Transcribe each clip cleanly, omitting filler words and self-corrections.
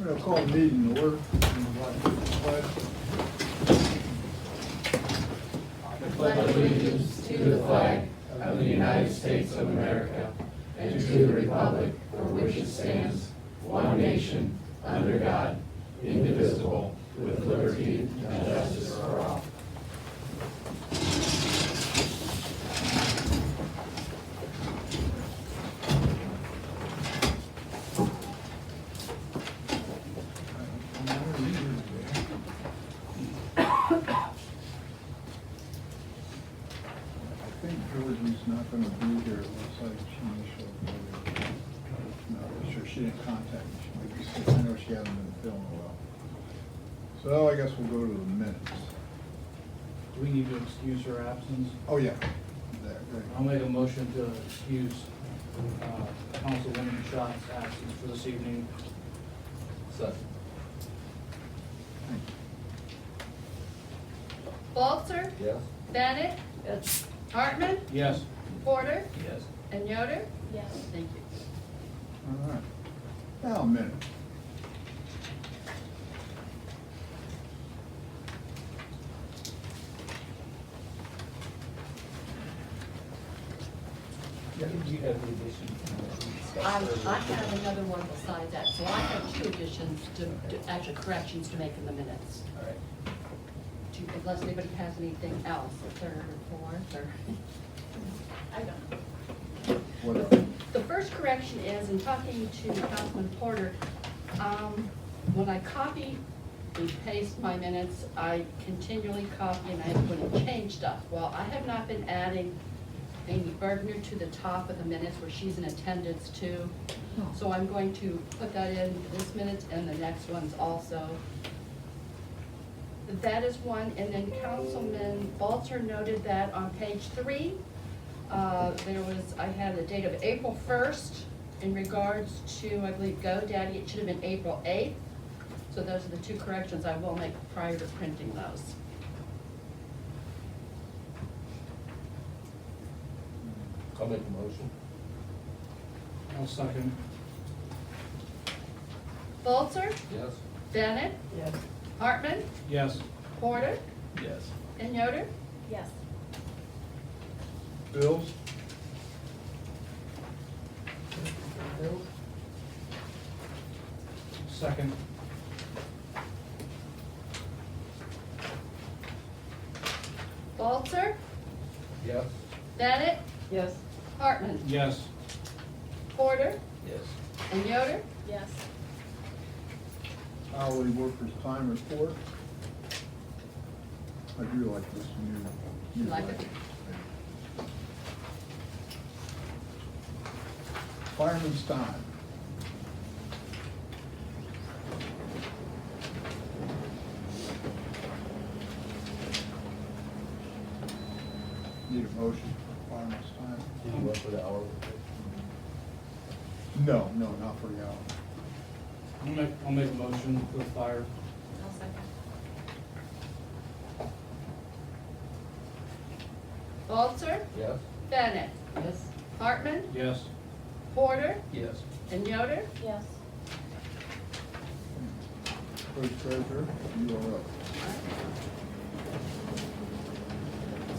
I'll call the meeting to order. Pledge. I pledge allegiance to the flag of the United States of America and to the republic for which it stands, one nation, under God, indivisible, with liberty and justice for all. I think Georgie's not gonna be here, it looks like she initially. No, sure, she didn't contact me, she might be sick, I know she hasn't been feeling well. So I guess we'll go to the minutes. Do we need to excuse her absence? Oh, yeah, there, I'll great. make a motion to excuse Councilwoman Schott's absence for this evening. Second. Thank you. Walter, Yes. Bennett, Yes. Hartman, Yes. Porter, Yes. and Yoder. Yes. Thank you. All right. Now, minutes. You have the addition. I have another one besides that, so I have two additions actually corrections to make in the minutes. All right. Unless anybody has anything else, a third or fourth, or. I don't. Whatever. The first correction is, in talking to Councilman Porter, when I copy and paste my minutes, I continually copy and I have to put in change stuff. Well, I have not been adding Amy Bergner to the top of the minutes where she's in attendance too. So I'm going to put that in this minute and the next ones also. That is one, and then Councilman Balzer noted that on page 3, I had a date of April 1st in regards to, I believe, GoDaddy, it should have been April 8th. So those are the two corrections I will make prior to printing those. I'll make a motion. I'll second. Balzer, Yes. Bennett, Yes. Hartman, Yes. Porter, Yes. and Yoder. Yes. Bills? Second. Balzer, Yes. Bennett, Yes. Hartman, Yes. Porter, Yes. and Yoder. Yes. Hourly workers' time report. I do like this new. You like it? Fireman's time. Need a motion for fireman's time? Did you want for the hour? No, not for the hour. I'll make a motion for the fire. I'll second. Balzer, Yes. Bennett, Yes. Hartman, Yes. Porter, Yes. and Yoder. Yes. First treasurer, you are up.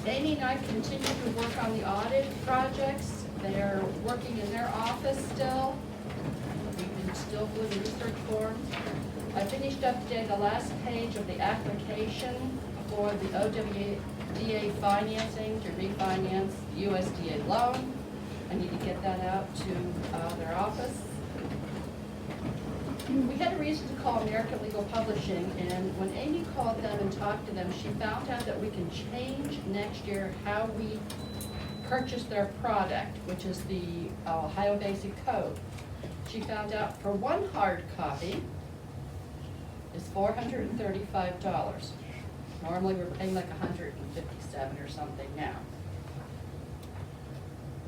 Amy and I continue to work on the audit projects. They're working in their office still. We've been still doing the research forms. I finished up today the last page of the application for the OWDA financing to refinance the USDA loan. I need to get that out to their office. We had a reason to call American Legal Publishing, and when Amy called them and talked to them, she found out that we can change next year how we purchase their product, which is the Ohio Basic Code. She found out for one hard copy is $435. Normally, we're paying like $157 or something now.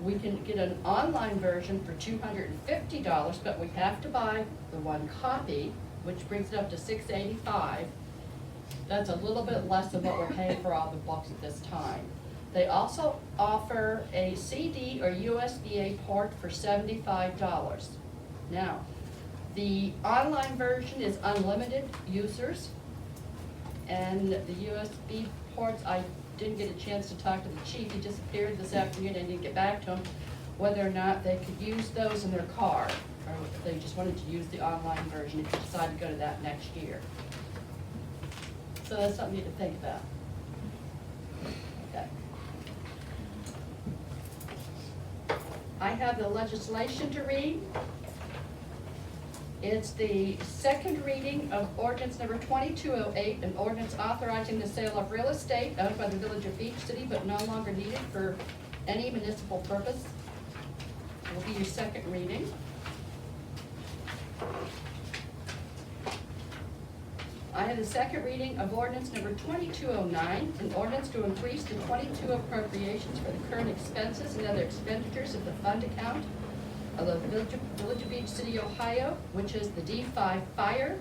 We can get an online version for $250, but we have to buy the one copy, which brings it up to $685. That's a little bit less than what we're paying for all the books at this time. They also offer a CD or USB port for $75. Now, The online version is unlimited users, and the USB ports, I didn't get a chance to talk to the chief, he disappeared this afternoon, I didn't get back to him, whether or not they could use those in their car, or if they just wanted to use the online version if you decide to go to that next year. So that's something you to think about. Okay. I have the legislation to read. It's the second reading of ordinance number 2208, an ordinance authorizing the sale of real estate owned by the Village of Beach City but no longer needed for any municipal purpose. It will be your second reading. I have the second reading of ordinance number 2209, an ordinance to increase the 22 appropriations for the current expenses and other expenditures of the fund account of the Village of Beach City, Ohio, which is the D5 fire,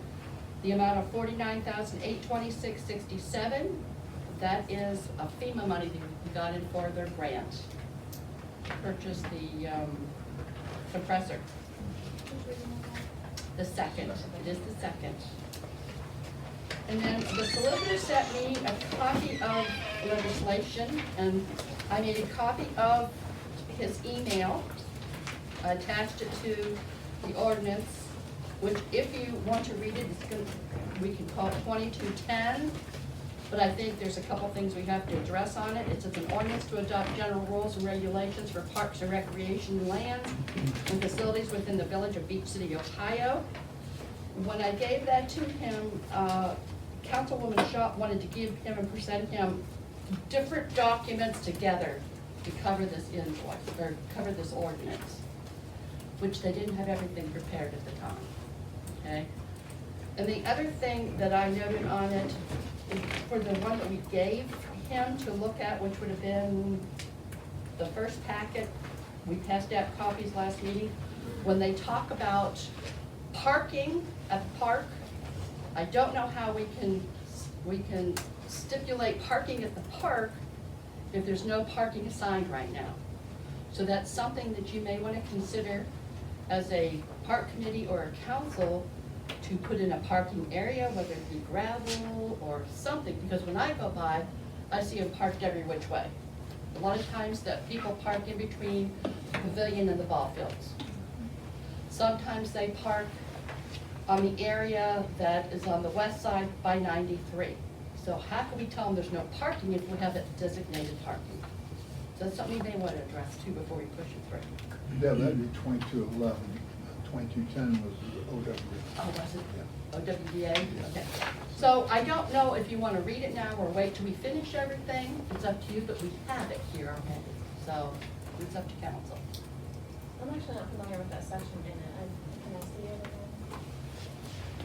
the amount of $49,826.67. That is a FEMA money that we got in for their grant to purchase the compressor. The second, it is the second. And then the solicitor sent me a copy of legislation, and I made a copy of his email. I attached it to the ordinance, which if you want to read it, we can call it 2210, but I think there's a couple things we have to address on it. It's an ordinance to adopt general rules and regulations for parks and recreation lands and facilities within the Village of Beach City, Ohio. When I gave that to him, Councilwoman Shaw wanted to give him and present him different documents together to cover this invoice, or cover this ordinance, which they didn't have everything prepared at the time, okay? And the other thing that I noted on it, is for the one that we gave him to look at, which would have been the first packet, we passed out copies last meeting, when they talk about parking at the park, I don't know how we can stipulate parking at the park if there's no parking assigned right now. So that's something that you may want to consider as a park committee or a council to put in a parking area, whether it be gravel or something, because when I go by, I see them parked every which way. A lot of times that people park in between the pavilion and the ball fields. Sometimes they park on the area that is on the west side by 93. So how can we tell them there's no parking if we have it designated parking? So that's something you may want to address too before we push it through. Yeah, that'd be 2211. 2210 was OW. Oh, was it? Yeah. OWDA? Okay. So I don't know if you want to read it now or wait till we finish everything. It's up to you, but we have it here already. So it's up to council. I'm actually not familiar with that section in it. Can I see it again?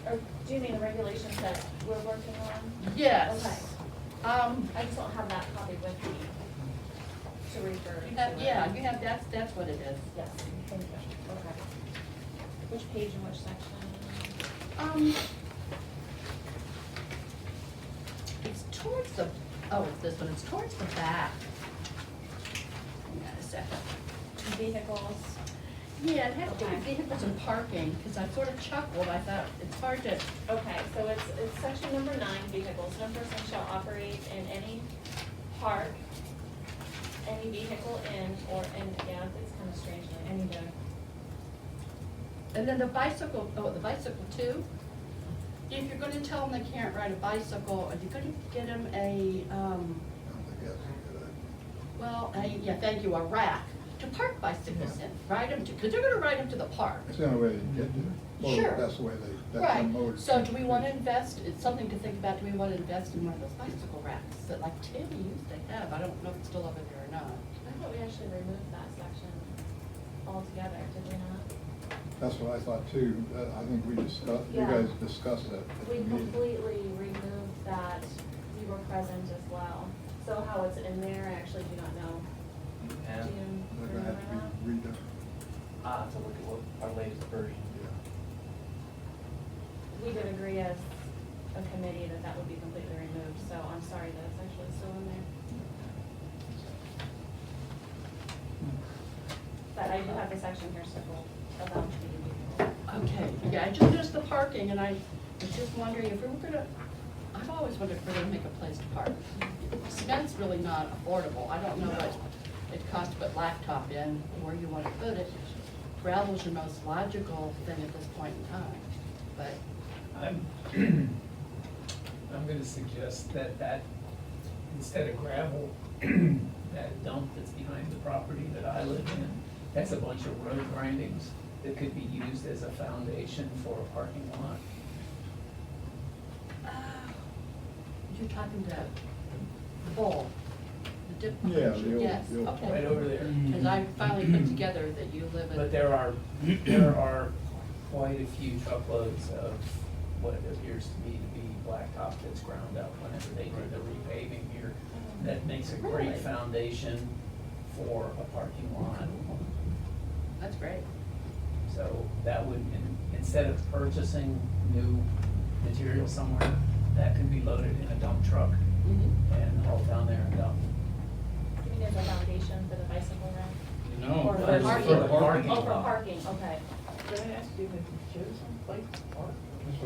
Or do you mean the regulations that we're working on? Yes. Okay. I just don't have that copy with me to refer to. Yeah, you have, that's what it is. Yes, thank you. Okay. Which page and which section? It's towards the, oh, it's this one, it's towards the back. Hang on a second. Vehicles. Yeah, it has to Okay. be vehicles and parking, because I sort of chuckled, I thought, it's hard to, Okay, so it's section number 9, vehicles. No person shall operate in any park, any vehicle in, or in, yeah, it's kind of strange, I need to, and then the bicycle, oh, the bicycle too. If you're gonna tell them they can't ride a bicycle, are you gonna get them a, I don't think that's a good idea. well, yeah, thank you, a rack to park bicycles in, ride them to, because they're gonna ride them to the park. It's the only way they get to it. Well, Sure. that's the way they, that's Right, the mode. so do we want to invest, it's something to think about, do we want to invest in one of those bicycle racks that like Tammy used to have? I don't know if it's still over there or not. I thought we actually removed that section altogether, did we not? That's what I thought too. I think we discussed, you Yeah. guys discussed that at the We meeting. completely removed that, you were present as well. So how it's in there, I actually do not know. Do And you They're gonna have remember to that? be redone. I'll have to look at what our latest version. Yeah. We did agree as a committee that that would be completely removed, so I'm sorry that it's actually still in there. But I do have the section here circled about the vehicle. Okay, yeah, I just noticed the parking, and I was just wondering if we were gonna, I've always wondered if we're gonna make a place to park. Cement's really not affordable, I don't know what it costs to put blacktop in, where you wanna put it. Gravel's your most logical thing at this point in time, but, I'm gonna suggest that instead of gravel, that dump that's behind the property that I live in, that's a bunch of road grindings that could be used as a foundation for a parking lot. you're talking the bowl, the dip. Yeah, the old- Yes, the old- okay. Right over there. Cause I finally put together that you live in. But there are quite a few truckloads of what appears to me to be blacktop that's ground up whenever they do the repaving here. That makes a Really? great foundation for a parking lot. That's great. So that would, instead of purchasing new material somewhere, that could be loaded in a dump truck and hauled down there and dumped. You mean as a foundation for the bicycle rack? No. Or that's parking. for the Parking. Oh, for lot. parking, okay. Can I ask you to choose some place to park?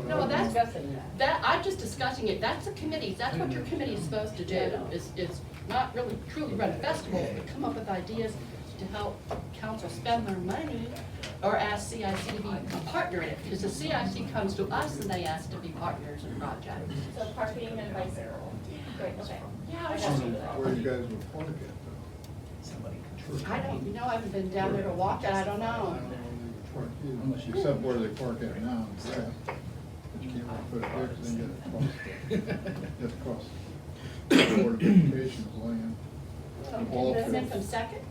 No, We're that's, discussing that. that, I'm just discussing it, that's the committee, that's what your committee is supposed to do, is not really truly run festivals, but come up with ideas to help council spend their money, or ask CIC to be a partner in it, because the CIC comes to us and they ask to be partners in projects. So parking and bicycle. Great, okay. Yeah, I I got you. Where you guys would park it though? Somebody control. I don't, I haven't been down there to walk it, I don't know. I don't know where they would park you, except where they park it now, yeah. But you can't really put it there, 'cause then you get across the Board of Education's land. So, Ball That's in field. from Second?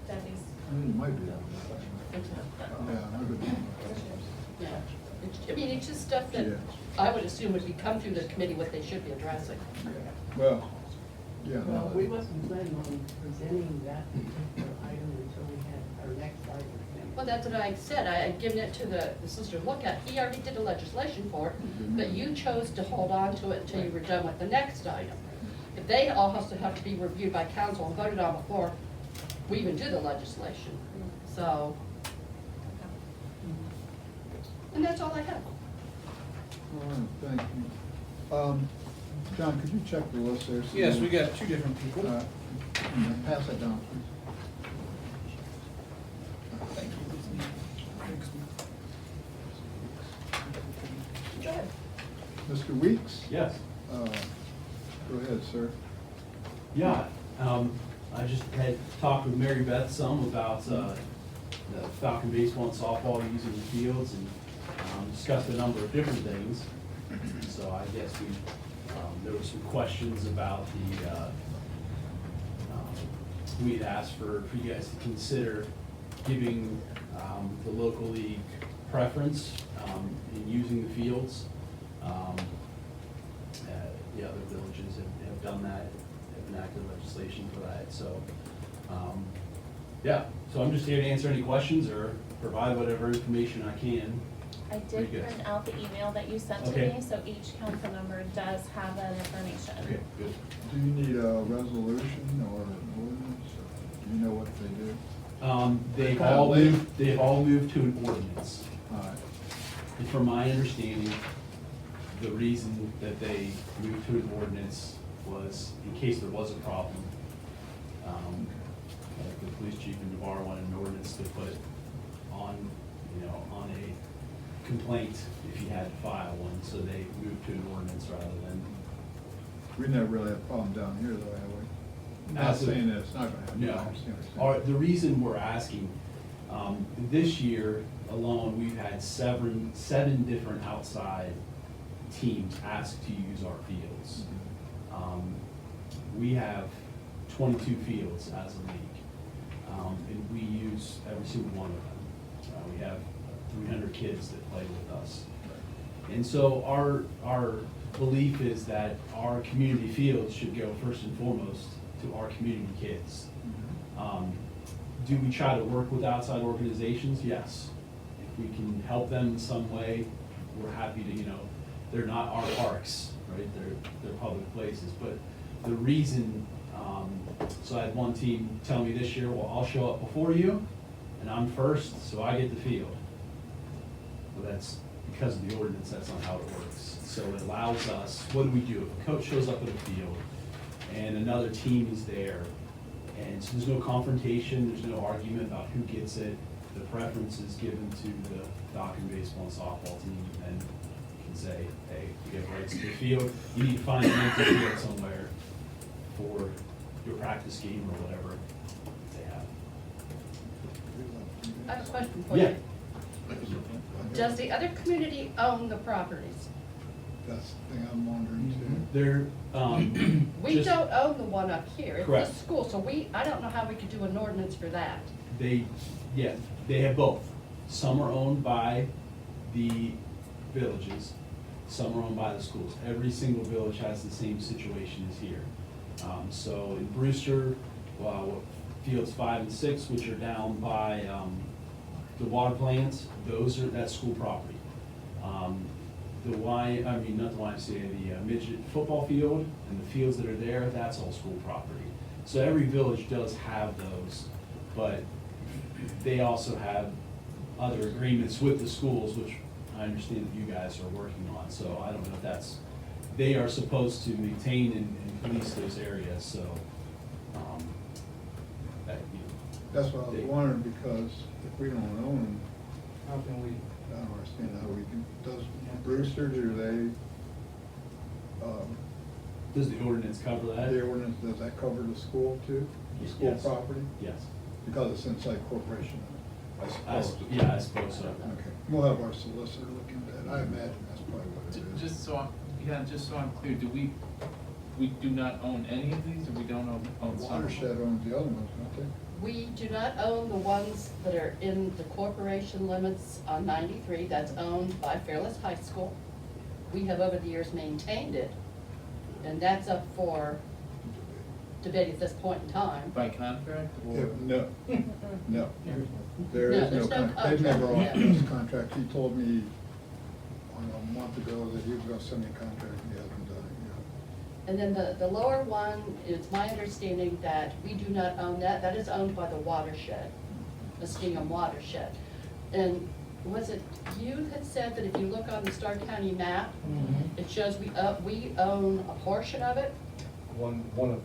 Debbie's. It might be. Yeah, I could be. Yeah. I mean, it's just stuff that Yeah. I would assume would be come through the committee, what they should be addressing. Well, yeah. Well, we wasn't planning on presenting that particular item until we had our next item. Well, that's what I said, I had given it to the sister to look at, he already did the legislation for it, but you chose to hold on to it until you were done with the next item. If they all also have to be reviewed by council and voted on before we even do the legislation, so, and that's all I have. All right, thank you. John, could you check the list there? so Yes, we got two different people. Pass that down, please. Thank you. Go ahead. Mr. Weeks? Yes, Go ahead, sir. yeah, I just had talked with Mary Beth some about, the Falcon baseball and softball using the fields and, discussed a number of different things. So I guess there were some questions about we had asked for you guys to consider giving, the local league preference, in using the fields. The other villages have done that, have enacted legislation for that, so, yeah. So I'm just here to answer any questions or provide whatever information I can. I did Very good. print out the email that you sent to Okay. me, so each council member does have that information. Okay, good. Do you need a resolution or an ordinance? Or do you know what they do? They've all moved to an ordinance. All right. And from my understanding, the reason that they moved to an ordinance was in case there was a problem. Like the police chief in Navarre wanted an ordinance to put on, on a complaint if you had to file one, so they moved to an ordinance rather than. We never really had a problem down here though, have we? Not As of- saying that it's not gonna happen. I No. understand what you're saying. The reason we're asking, this year alone, we've had seven different outside teams ask to use our fields. We have 22 fields as a league, and we use every single one of them. We have 300 kids that play with us. And so our belief is that our community fields should go first and foremost to our community kids. Do we try to work with outside organizations? Yes. If we can help them in some way, we're happy to, they're not our parks, right? They're public places. But the reason, so I had one team tell me this year, well, I'll show up before you, and I'm first, so I get the field. Well, that's because of the ordinance, that's not how it works. So it allows us, what do we do? If a coach shows up in a field and another team is there, and so there's no confrontation, there's no argument about who gets it, the preference is given to the Dockin baseball and softball team, and you can say, hey, you have rights to the field, you need to find an empty field somewhere for your practice game or whatever they have. I have a question for Yeah. you. Does the other community own the properties? That's the thing I'm wondering too. They're, We just- don't own the one up here, it's Correct. the school, so I don't know how we could do an ordinance for that. They, yeah, they have both. Some are owned by the villages, some are owned by the schools. Every single village has the same situation as here. So in Brewster, fields 5 and 6, which are down by, the water plants, that's school property. Not the YMCA, the midget football field and the fields that are there, that's all school property. So every village does have those, but they also have other agreements with the schools, which I understand that you guys are working on, so I don't know if they are supposed to maintain and police those areas, so, That's what I was wondering, because if we don't own them, How can we? I don't understand how we can, does Brewster, do they, Does the ordinance cover that? the ordinance, does that cover the school too? The school Yes. property? Yes. Because it's inside corporation, I suppose. Yeah, I suppose so. Okay, we'll have our solicitor look into that, I imagine that's probably what it is. Just so I'm clear, we do not own any of these, or we don't own some of them? Watershed owns the other ones, don't they? We do not own the ones that are in the corporation limits on 93, that's owned by Fairless High School. We have over the years maintained it, and that's up for debate at this point in time. By contract, or? Yeah, no, no, there No, is no there's no contract, they've never contract, offered yeah. us a contract, he told me a month ago that he was gonna send me a contract, and he hasn't done it yet. And then the lower one, it's my understanding that we do not own that, that is owned by the watershed, Muskingum watershed. And was it, you had said that if you look on the Stark County map, it shows we own a portion of it? One of the fields.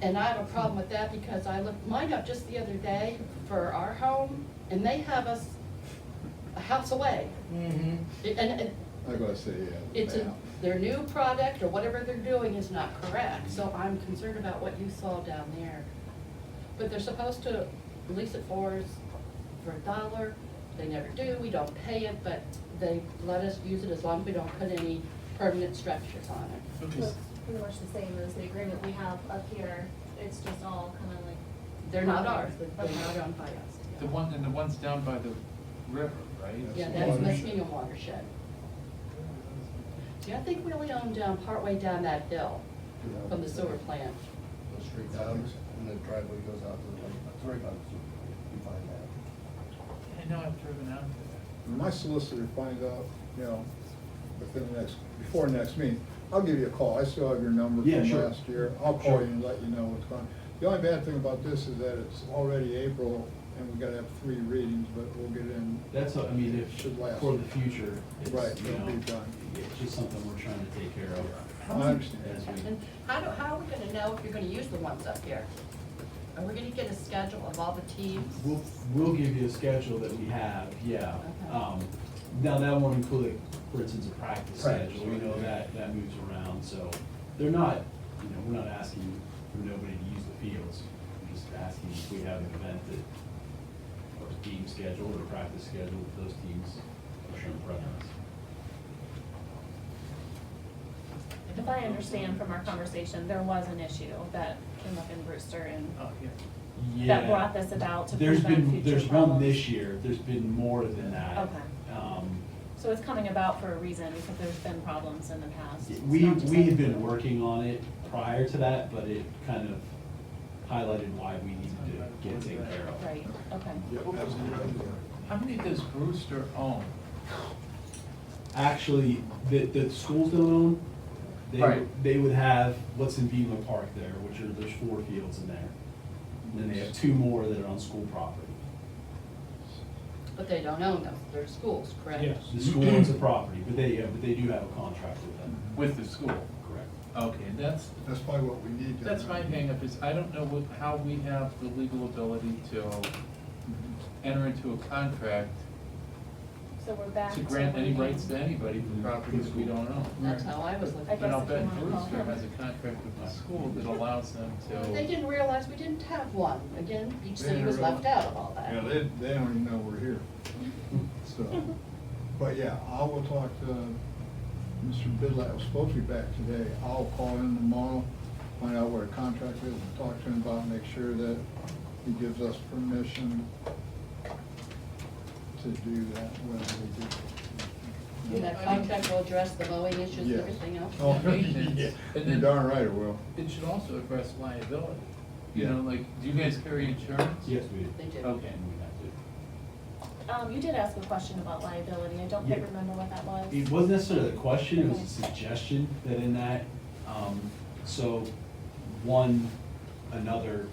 And I have a problem with that because I looked mine up just the other day for our home, and they have us a house away. And I gotta say, yeah. it's the map. their new product or whatever they're doing is not correct, so I'm concerned about what you saw down there. But they're supposed to lease it for us for $1, they never do, we don't pay it, but they let us use it as long as we don't put any permanent structures on it. Okay, Looks pretty much the same as the agreement we have up here, it's just all kind of like. They're not ours, they're not owned by us. the one's down by the river, right? Yeah, That's that's watershed. Muskingum watershed. See, I think we only own down, partway down that hill from the sewer plant. Go straight down, and the driveway goes out to the lake, it's right by the sewer, you find that. I know I've driven out there. When my solicitor finds out, within the before next meeting, I'll give you a call, I still have your number Yeah, from sure. last year, I'll call Sure. you and let you know what's going on. The only bad thing about this is that it's already April, and we gotta have 3 readings, but we'll get in. That's, if, Should last. for the future, it's, Right, you it'll know, be done. it's just something we're trying to take care of. I understand. As we, And how are we gonna know if you're gonna use the ones up here? Are we gonna get a schedule of all the teams? we'll give you a schedule that we have, yeah. Okay. Now, that won't include, for instance, a practice Practice, schedule, we know right. that moves around, so they're not, we're not asking for nobody to use the fields. We're just asking if we have an event that, or a team schedule or a practice schedule, if those teams are shown preference. If I understand from our conversation, there was an issue that came up in Brewster and Oh, yeah. that Yeah. brought this about to There's prevent been, future there's one problems. this year, there's been more than that. Okay. Um, So it's coming about for a reason, because there's been problems in the past. It's We, not just we had like- been working on it prior to that, but it kind of highlighted why we needed to get it taken care of. Right, okay. Yep, absolutely. How many does Brewster own? Actually, the schools don't own, Right. they would have what's in Beaver Park there, which are, there's 4 fields in there. And then they have 2 more that are on school property. But they don't own them, they're schools, correct? Yes. The school owns the property, but they do have a contract with them. With the school? Correct. Okay, that's probably what we need to. That's my hangup, is I don't know how we have the legal ability to enter into a contract So we're back to to. grant any when- rights to anybody for properties we don't own. That's how I was looking I at it. And I'll guess bet if you wanna call Brewster him. has a contract with the school that allows them They to. didn't realize we didn't have one. Again, each They city didn't was realize- left out of all that. Yeah, they don't even know we're here. So, but yeah, I will talk to Mr. Bidlack, was supposed to be back today. I'll call him tomorrow, find out what a contract is, and talk to him about, make sure that he gives us permission to do that, whether we do. And that contract will address the mowing issues and Yes. everything else? Oh, Maintenance. yeah, And you're then- darn right it will. It should also address liability. You Yeah. know, like, do you guys carry insurance? Yes, we do. They do. Okay. And we have to. You did ask a question about liability, I don't quite Yeah. remember what that was. It wasn't necessarily a question, it was a suggestion that in that, so, another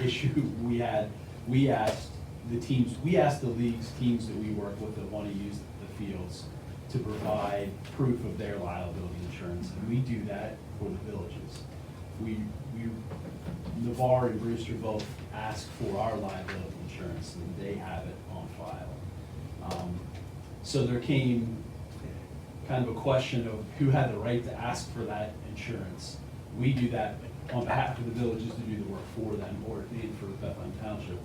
issue we had, we asked the league's teams that we work with that wanna use the fields to provide proof of their liability insurance, and we do that for the villages. Navarre and Brewster both ask for our liability insurance, and they have it on file. So there came kind of a question of who had the right to ask for that insurance. We do that on behalf of the villages to do the work for them, or for Bethlehem Township.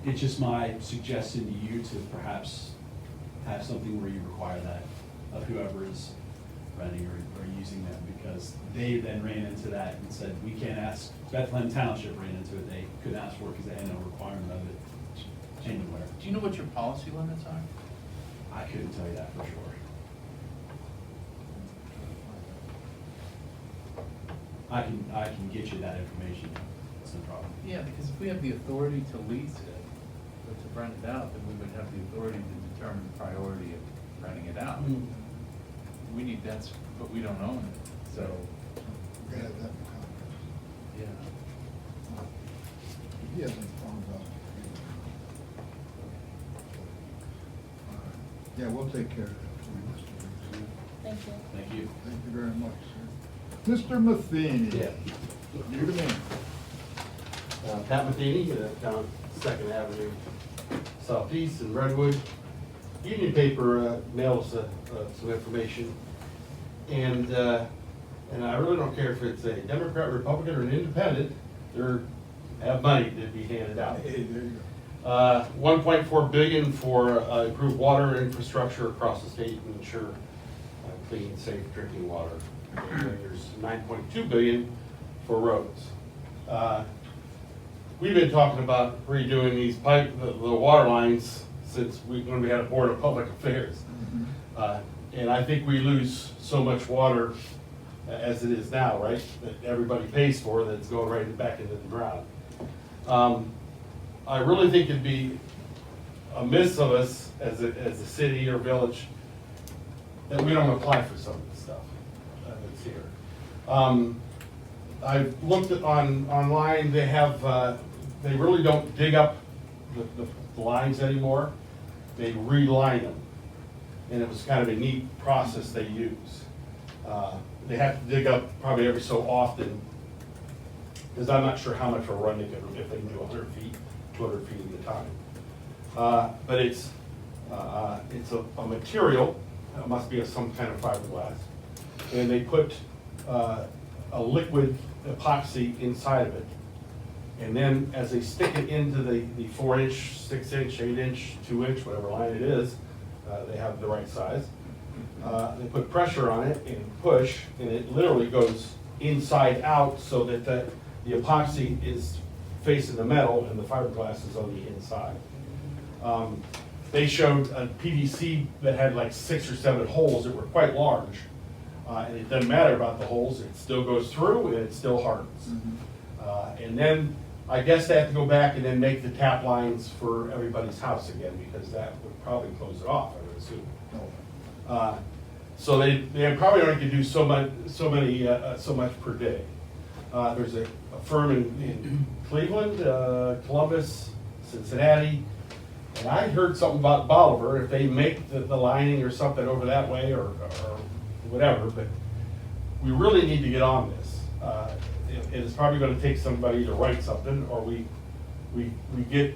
It's just my suggestion to you to perhaps have something where you require that of whoever is renting or using them, because they then ran into that and said, we can't ask, Bethlehem Township ran into it, they couldn't ask for it because they had no requirement of it anywhere. Do you know what your policy limits are? I couldn't tell you that for sure. I can get you that information, it's no problem. Yeah, because if we have the authority to lease it, or to rent it out, then we would have the authority to determine the priority of renting it out. We need that, but we don't own it, so, We gotta have that in contract. yeah. He hasn't found out. Yeah, we'll take care of that for you, Mr. Biggs. Thank you. Thank you. Thank you very much, sir. Mr. Matheny. Yeah. You the man. Pat Matheny, down Second Avenue Southeast in Redwood. Union paper mails some information. And I really don't care if it's a Democrat, Republican, or an independent, they're, have money to be handed out. Hey, there you go. 1.4 billion for improved water infrastructure across the state and ensure clean, safe drinking water. And then there's 9.2 billion for roads. We've been talking about redoing these the water lines since when we had a Board of Public Affairs. And I think we lose so much water as it is now, right? That everybody pays for, that's going right back into the ground. I really think it'd be amiss of us as a city or village that we don't apply for some of the stuff that's here. I've looked online, they have, they really don't dig up the lines anymore. They reline them. And it was kind of a neat process they use. They have to dig up probably every so often, because I'm not sure how much a run they can, if they can do 100 feet, 200 feet at a time. But it's a material, it must be some kind of fiberglass, and they put a liquid epoxy inside of it. And then as they stick it into the 4-inch, 6-inch, 8-inch, 2-inch, whatever line it is, they have the right size. They put pressure on it and push, and it literally goes inside out so that the epoxy is facing the metal and the fiberglass is on the inside. They showed a PVC that had like 6 or 7 holes that were quite large. And it doesn't matter about the holes, it still goes through and it still hardens. And then I guess they have to go back and then make the tap lines for everybody's house again, because that would probably close it off, I would assume. So they probably only can do so much per day. There's a firm in Cleveland, Columbus, Cincinnati. And I heard something about Bolivar, if they make the lining or something over that way or whatever, but we really need to get on this. It's probably gonna take somebody to write something, or we get,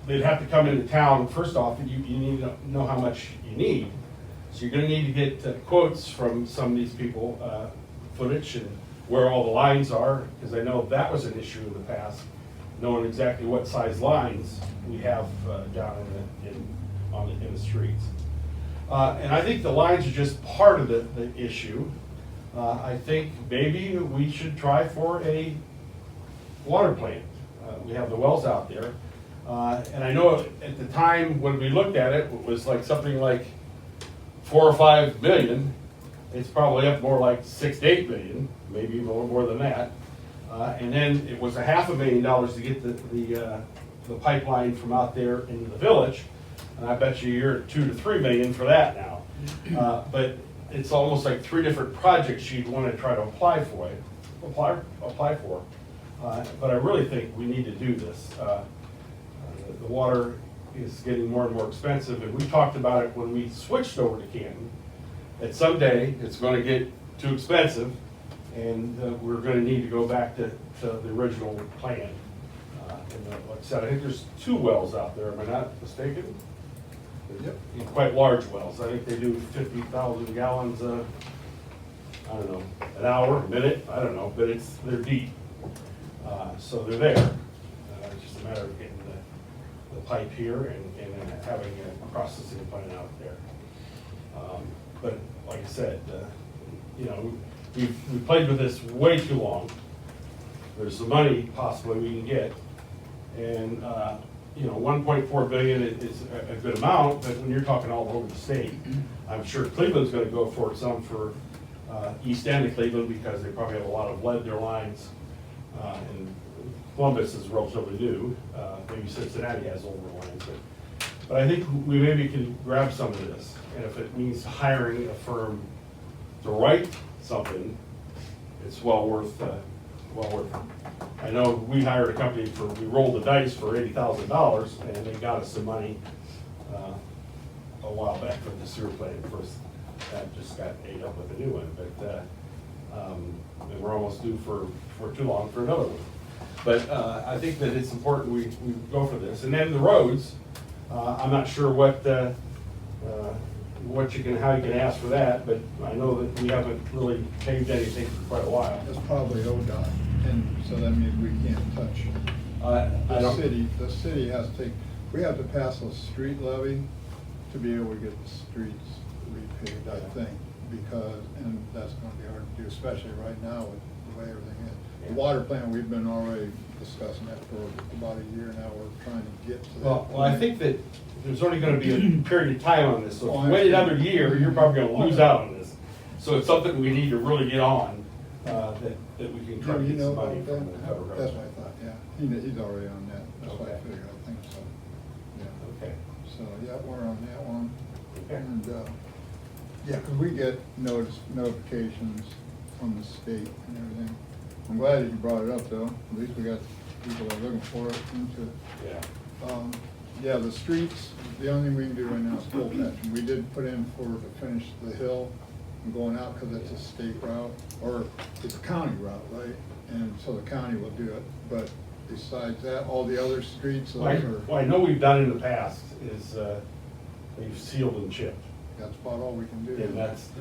they'd have to come into town. First off, you need to know how much you need. So you're gonna need to get quotes from some of these people, footage and where all the lines are, because I know that was an issue in the past, knowing exactly what size lines we have down in the streets. And I think the lines are just part of the issue. I think maybe we should try for a water plant. We have the wells out there. And I know at the time when we looked at it, it was like something like 4 or 5 million. It's probably up more like 6 to 8 million, maybe even a little more than that. And then it was $500,000 to get the pipeline from out there into the village. And I bet you're at 2 to 3 million for that now. But it's almost like 3 different projects you'd want to try to apply for. But I really think we need to do this. The water is getting more and more expensive, and we talked about it when we switched over to Canton, that someday it's going to get too expensive, and we're going to need to go back to the original plan. And like I said, I think there's 2 wells out there, am I not mistaken? Yep. Quite large wells. I think they do 50,000 gallons, I don't know, an hour, a minute, I don't know, but they're deep. So they're there. It's just a matter of getting the pipe here and having a processing plant out there. But like I said, you know, we've played with this way too long. There's some money possibly we can get. And, you know, 1.4 billion is a good amount, but when you're talking all over the state, I'm sure Cleveland's gonna go for it some for east end of Cleveland, because they probably have a lot of lead in their lines. And Columbus is relatively new, maybe Cincinnati has older lines, but I think we maybe can grab some of this. And if it means hiring a firm to write something, it's well worth it. I know we hired a company we rolled the dice for $80,000, and they got us some money a while back from the sewer plant. Of course, that just got ate up with a new one, but and we're almost due for too long for another one. But I think that it's important we go for this. And then the roads, I'm not sure how you can ask for that, but I know that we haven't really paved anything for quite a while. That's probably ODOT, and so that means we can't touch. The city has to we have to pass a street levy to be able to get the streets repaved, I think, and that's gonna be hard to do, especially right now with the way everything is. The water plant, we've been already discussing that for about a year now, we're trying to get to that. Well, I think that there's only gonna be a period of time on this, so if you wait another year, you're probably gonna lose out on this. So it's something we need to really get on, that we can try to get some money from the federal government. That's what I thought, yeah, he's already on that, that's what I figured, I think so, yeah. Okay. So, yeah, we're on that one. Okay. And, yeah, because we get notifications from the state and everything. I'm glad that you brought it up, though. At least we got people that are looking for it into. Yeah. Yeah, the streets, the only thing we can do right now is full patching. We did put in to finish the hill and going out because it's a state route, or it's a county route, right? And so the county will do it. But besides that, all the other streets, those are. Well, I know we've done in the past is we've sealed and chipped. That's about all we can do. And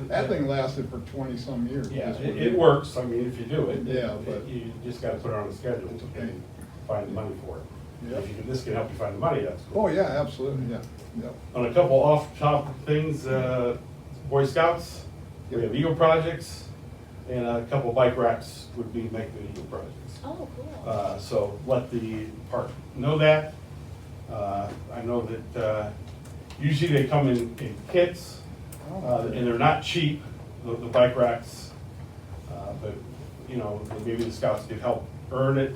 That thing lasted for 20-some years. Yeah, That's what it works, I mean, if you do it. Yeah, but- You just gotta put it on the schedule It's okay. and find the money for it. Yep. If this can help you find the money, that's cool. Oh, yeah, absolutely, yeah, yep. On a couple off-topic things, Boy Scouts, we have Eagle projects, and a couple bike racks would be making the Eagle projects. Oh, cool. So let the park know that. I know that usually they come in kits, and they're not cheap, the bike racks. But, you know, maybe the scouts could help earn it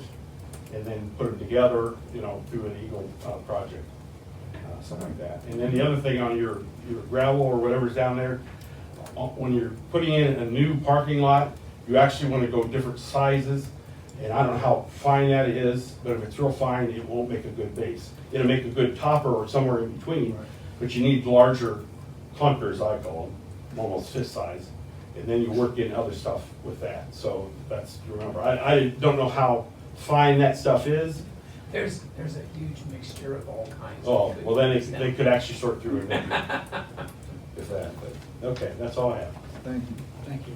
and then put them together, you know, through an Eagle project, something like that. And then the other thing on your gravel or whatever's down there, when you're putting in a new parking lot, you actually want to go different sizes, And I don't know how fine that is, but if it's real fine, it won't make a good base. It'll make a good topper or somewhere in between, Right. but you need larger clunkers, I call them, almost fist size. And then you work in other stuff with that, so that's, remember, I don't know how fine that stuff is. There's a huge mixture of all kinds. Oh, of well, then goods they now. could actually sort through it maybe, if that, but, okay, that's all I have. Thank you. Thank you.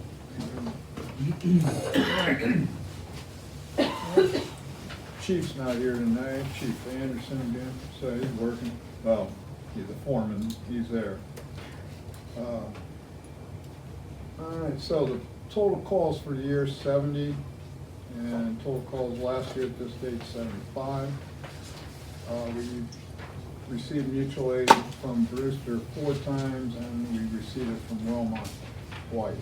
Chief's not here tonight, Chief Anderson again, so he's working, well, he's the foreman, he's there. All right, so the total calls for the year 70, and total calls last year at this date 75. We received mutual aid from Brewster 4 times, and we received it from Wilmot twice.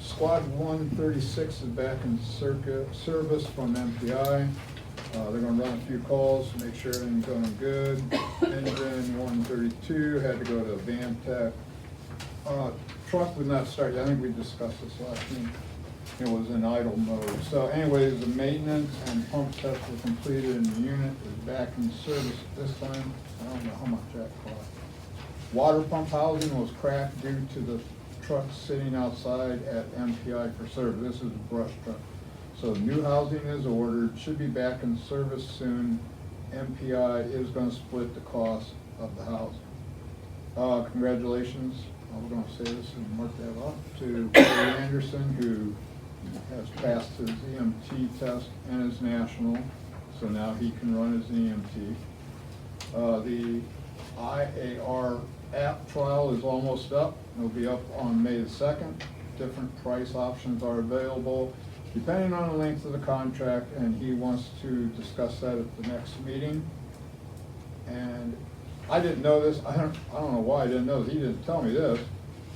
Squad 136 is back in service from MPI. They're gonna run a few calls, make sure everything's going good. Engine 132 had to go to Vamtech. Truck would not start yet. I think we discussed this last meeting. It was in idle mode. So anyways, the maintenance and pump tests were completed and the unit is back in service this time. I don't know how much that cost. Water pump housing was cracked due to the truck sitting outside at MPI for service. This is a brush truck. So new housing is ordered, should be back in service soon. MPI is gonna split the cost of the housing. Congratulations, we're gonna say this and mark that off, to Corey Anderson, who has passed his EMT test and his national, so now he can run his EMT. The IAR app trial is almost up. It'll be up on May the 2nd. Different price options are available depending on the length of the contract, and he wants to discuss that at the next meeting. And I didn't know this, I don't know why I didn't know this, he didn't tell me this,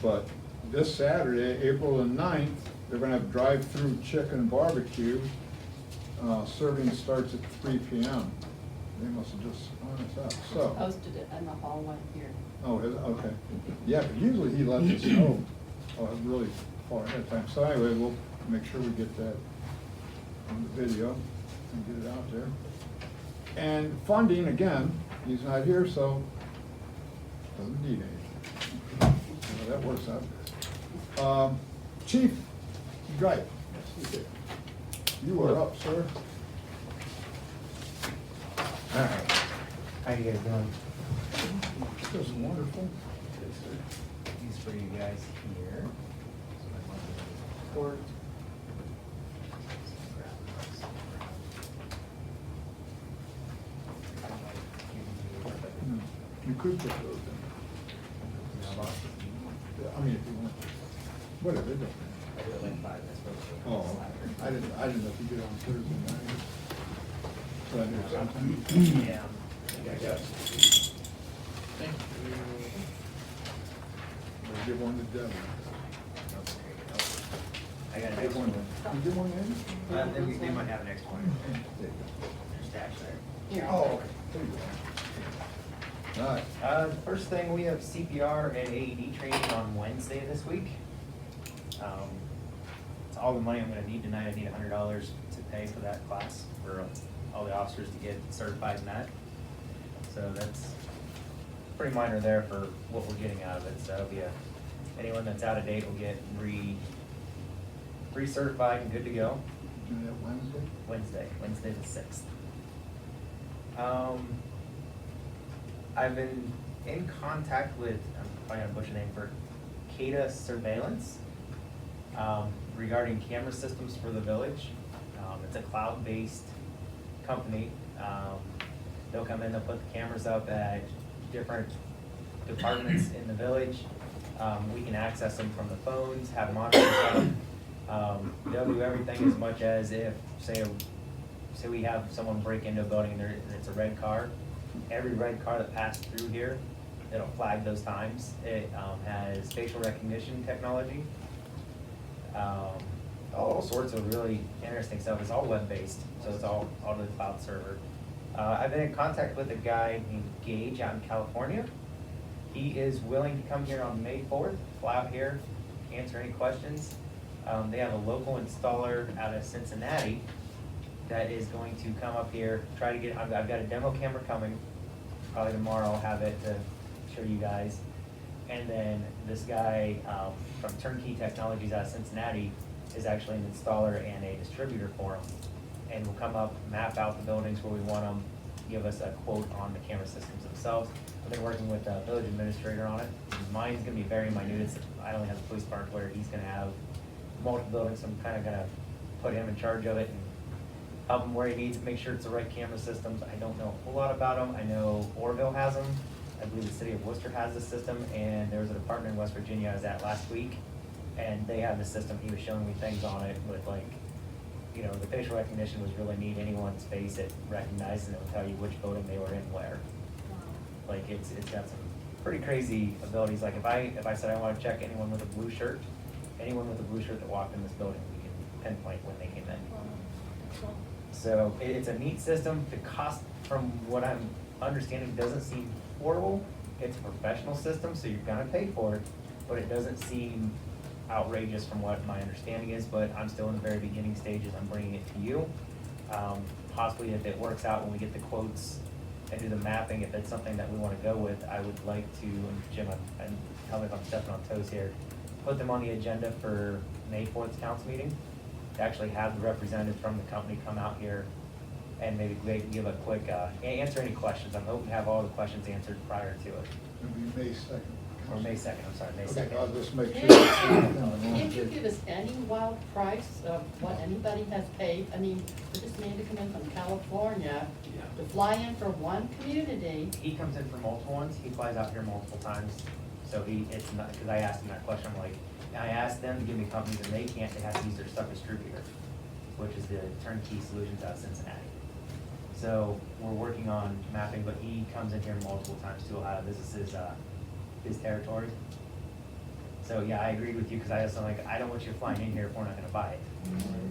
but this Saturday, April the 9th, they're gonna have drive-through chicken barbecue. Serving starts at 3 p.m. They must have just spun us out, so. Posted it in the hallway here. Oh, is it? Okay. Yeah, but usually he lets us know, really far ahead of time. So anyway, we'll make sure we get that on the video and get it out there. And funding, again, he's not here, so doesn't need anything. So that works out good. Chief, right. You are up, sir. All right. How you guys doing? This is wonderful. These for you guys here. Report. You could put those in. Yeah, I mean, if you want. Whatever, it don't matter. I do it like 5, I suppose. Oh, I didn't know if you did on Thursday night. So I knew sometime. Yeah. I got it. Thank you. We'll give one to Devin. I got an Give extra one. one. You give one in? They might have an extra one. There you Stash there. Here. go. Oh, okay. There you go. All right. The first thing, we have CPR and AED training on Wednesday this week. It's all the money I'm gonna need tonight. I need $100 to pay for that class for all the officers to get certified in that. So that's pretty minor there for what we're getting out of it. So it'll be anyone that's out of date will get recertified and good to go. Do that Wednesday? Wednesday the 6th. I've been in contact with, I'm probably gonna butcher the name for CADA Surveillance, regarding camera systems for the village. It's a cloud-based company. They'll come in, they'll put the cameras up at different departments in the village. We can access them from the phones, have them on. They'll do everything as much as if, say we have someone break into a building and it's a red car. Every red car that passed through here, it'll flag those times. It has facial recognition technology. All sorts of really interesting stuff. It's all web-based, so it's all to the cloud server. I've been in contact with a guy named Gage out in California. He is willing to come here on May 4th, fly out here, answer any questions. They have a local installer out of Cincinnati that is going to come up here, try to get, I've got a demo camera coming, probably tomorrow I'll have it to show you guys. And then this guy from Turnkey Technologies out of Cincinnati is actually an installer and a distributor for them. And will come up, map out the buildings where we want them, give us a quote on the camera systems themselves. I've been working with the village administrator on it. Mine's gonna be very minute, I only have the police department where he's gonna have multiple buildings, so I'm kinda gonna put him in charge of it and help him where he needs, make sure it's the right camera systems. I don't know a whole lot about them. I know Orville has them. I believe the city of Worcester has the system, and there was a department in West Virginia I was at last week, and they have the system. He was showing me things on it with like, you know, the facial recognition was really neat. Anyone's face it recognized, and it would tell you which building they were in where. Like it's got some pretty crazy abilities. Like if I said I want to check anyone with a blue shirt that walked in this building, we can pinpoint when they came in. So it's a neat system. The cost, from what I'm understanding, doesn't seem horrible. It's a professional system, so you're gonna pay for it, but it doesn't seem outrageous from what my understanding is, but I'm still in the very beginning stages. I'm bringing it to you. Possibly if it works out when we get the quotes and do the mapping, if it's something that we wanna go with, I would like to, and Jim, and tell me if I'm stepping on toes here, put them on the agenda for May 4th council meeting, to actually have the representative from the company come out here and maybe they can give a quick, answer any questions. I'm hoping to have all the questions answered prior to it. It'll be May 2nd. Or May 2nd, I'm sorry, May 2nd. Okay, I'll just make sure. Can't you give us any wild price of what anybody has paid? I mean, for this man to come in from California, to fly in for one community, He comes in for multiple ones, he flies out here multiple times, so it's not, because I asked him that question, I'm like, I asked them to give me companies and they can't, they have to use their sub-distributor, which is the Turnkey Solutions out of Cincinnati. So we're working on mapping, but he comes in here multiple times too. This is his territory. So yeah, I agreed with you, because I was like, I don't want you flying in here if we're not gonna buy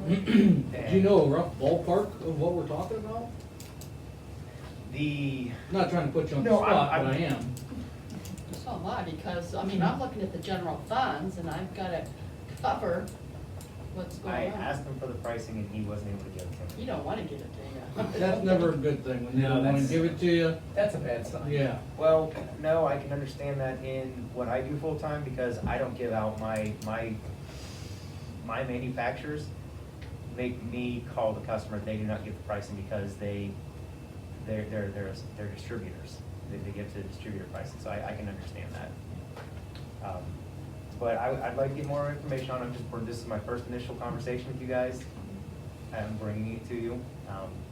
it. Do you know a rough ballpark of what we're talking about? The, Not trying to put you on the No, spot, I'm- but I am. so am I, because, I mean, I'm looking at the general funds and I've gotta cover what's I going on. asked him for the pricing and he wasn't able to give it to me. You don't wanna give it to you. That's never a good thing, when they No, don't wanna that's- give it to you, That's a bad sign. yeah. Well, no, I can understand that in what I do full-time, because I don't give out my manufacturers make me call the customer. They do not give the pricing because they're distributors. They give to the distributor pricing, so I can understand that. But I'd like to get more information on it. This is my first initial conversation with you guys. I'm bringing it to you.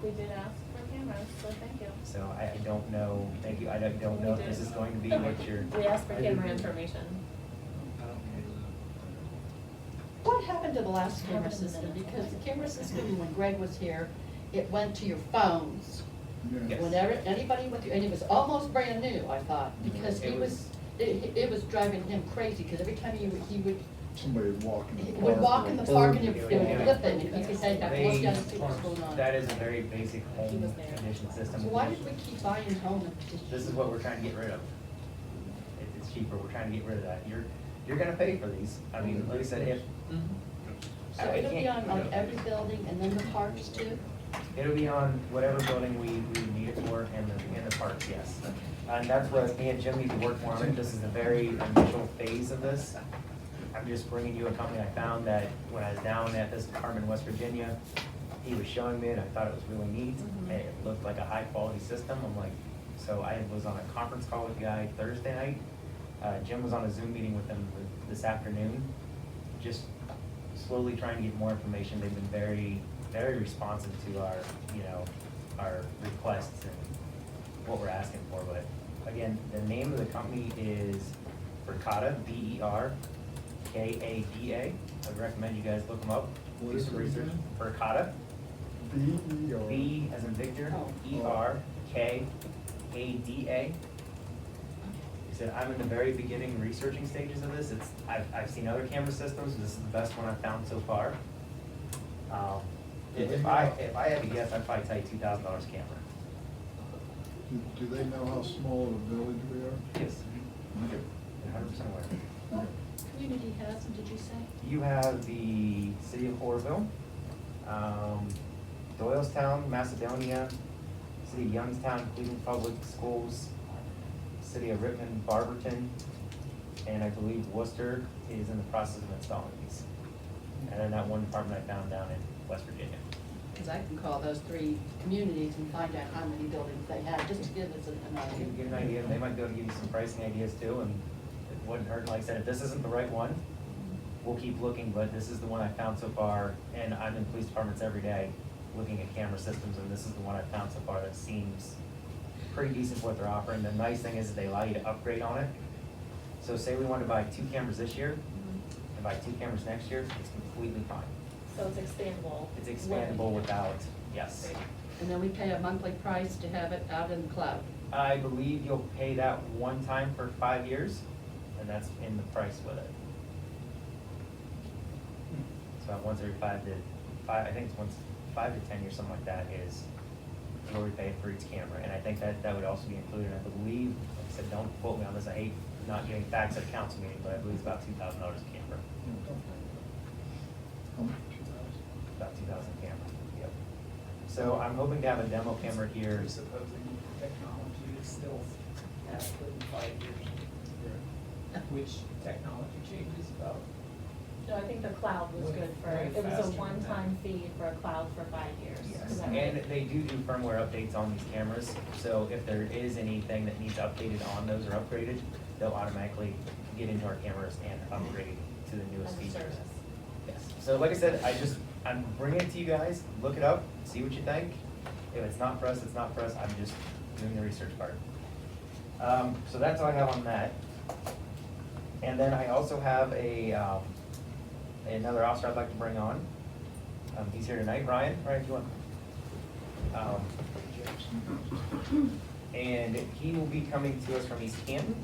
We did ask for cameras, so thank you. So I don't know, thank you, I don't know if this is going to be what you're. We asked for camera information. What happened to the last camera system? Because the camera system, when Greg was here, it went to your phones. Yeah. Yes. Whenever, anybody went through, and it was almost brand new, I thought, because It he was, it was driving him crazy, because every time he would Somebody would walk in the he park. would walk in the park and it would flip and he could say, have to look They- down and see what's going on. That is a very basic He home was there. condition system. So why did we keep buying home? This is what we're trying to get rid of. It's cheaper, we're trying to get rid of that. You're gonna pay for these. I mean, like I said, if. So it'll be on like every building and then the parks too? It'll be on whatever building we need it for, and the parks, yes. And that's what me and Jim need to work more on it. This is the very initial phase of this. I'm just bringing you a company I found that when I was down at this department in West Virginia, he was showing me and I thought it was really neat. Mhm. It looked like a high quality system. I'm like, so I was on a conference call with the guy Thursday night. Jim was on a Zoom meeting with him this afternoon, just slowly trying to get more information. They've been very, very responsive to our, our requests and what we're asking for. But again, the name of the company is Verkada, Verkada. I'd recommend you guys look them up. What Do is some it research. again? Verkada, B-E-R. B as in Victor, Oh. Erkada. He said, I'm in the very beginning researching stages of this. I've seen other camera systems. This is the best one I've found so far. If I had to guess, I'd probably tell you $2,000 camera. Do they know how small of a village we are? Yes. 100% aware. What community has them, did you say? You have the city of Orville, Doylestown, Macedonia, City of Youngstown, Cleveland Public Schools, City of Rittman, Barberton, and I believe Worcester is in the process of installing these. And then that one department I found down in West Virginia. Because I can call those 3 communities and find out how many buildings they have, just to give us an To idea. get an idea, they might be able to give you some pricing ideas too, and it wouldn't hurt, like I said, if this isn't the right one, we'll keep looking, but this is the one I found so far, and I'm in police departments every day looking at camera systems, and this is the one I found so far that seems pretty decent for what they're offering. The nice thing is that they allow you to upgrade on it. So say we want to buy 2 cameras this year, and buy 2 cameras next year, it's completely fine. So it's expandable. It's expandable without, yes. And then we pay a monthly price to have it out in the cloud. I believe you'll pay that one time for 5 years, and that's in the price with it. So once every 5 to 5, I think it's once 5 to 10 years, something like that, is what we pay for each camera. And I think that would also be included. I believe, like I said, don't quote me on this, I hate not getting facts at a council meeting, but I believe it's about $2,000 a camera. How much? About 2,000 camera, yep. So I'm hoping to have a demo camera here. Supposing technology is still adequate in 5 years. Which technology changes about? No, I think the cloud was good for, Way it was faster a than one-time fee for a cloud for 5 years. Yes, Is that and right? they do firmware updates on these cameras, so if there is anything that needs updated on those or upgraded, they'll automatically get into our cameras and upgrade to the newest As a features. service. Yes, so like I said, I'm bringing it to you guys, look it up, see what you think. If it's not for us, it's not for us, I'm just doing the research part. So that's all I have on that. And then I also have another officer I'd like to bring on. He's here tonight, Ryan, if you want. And he will be coming to us from East Canton.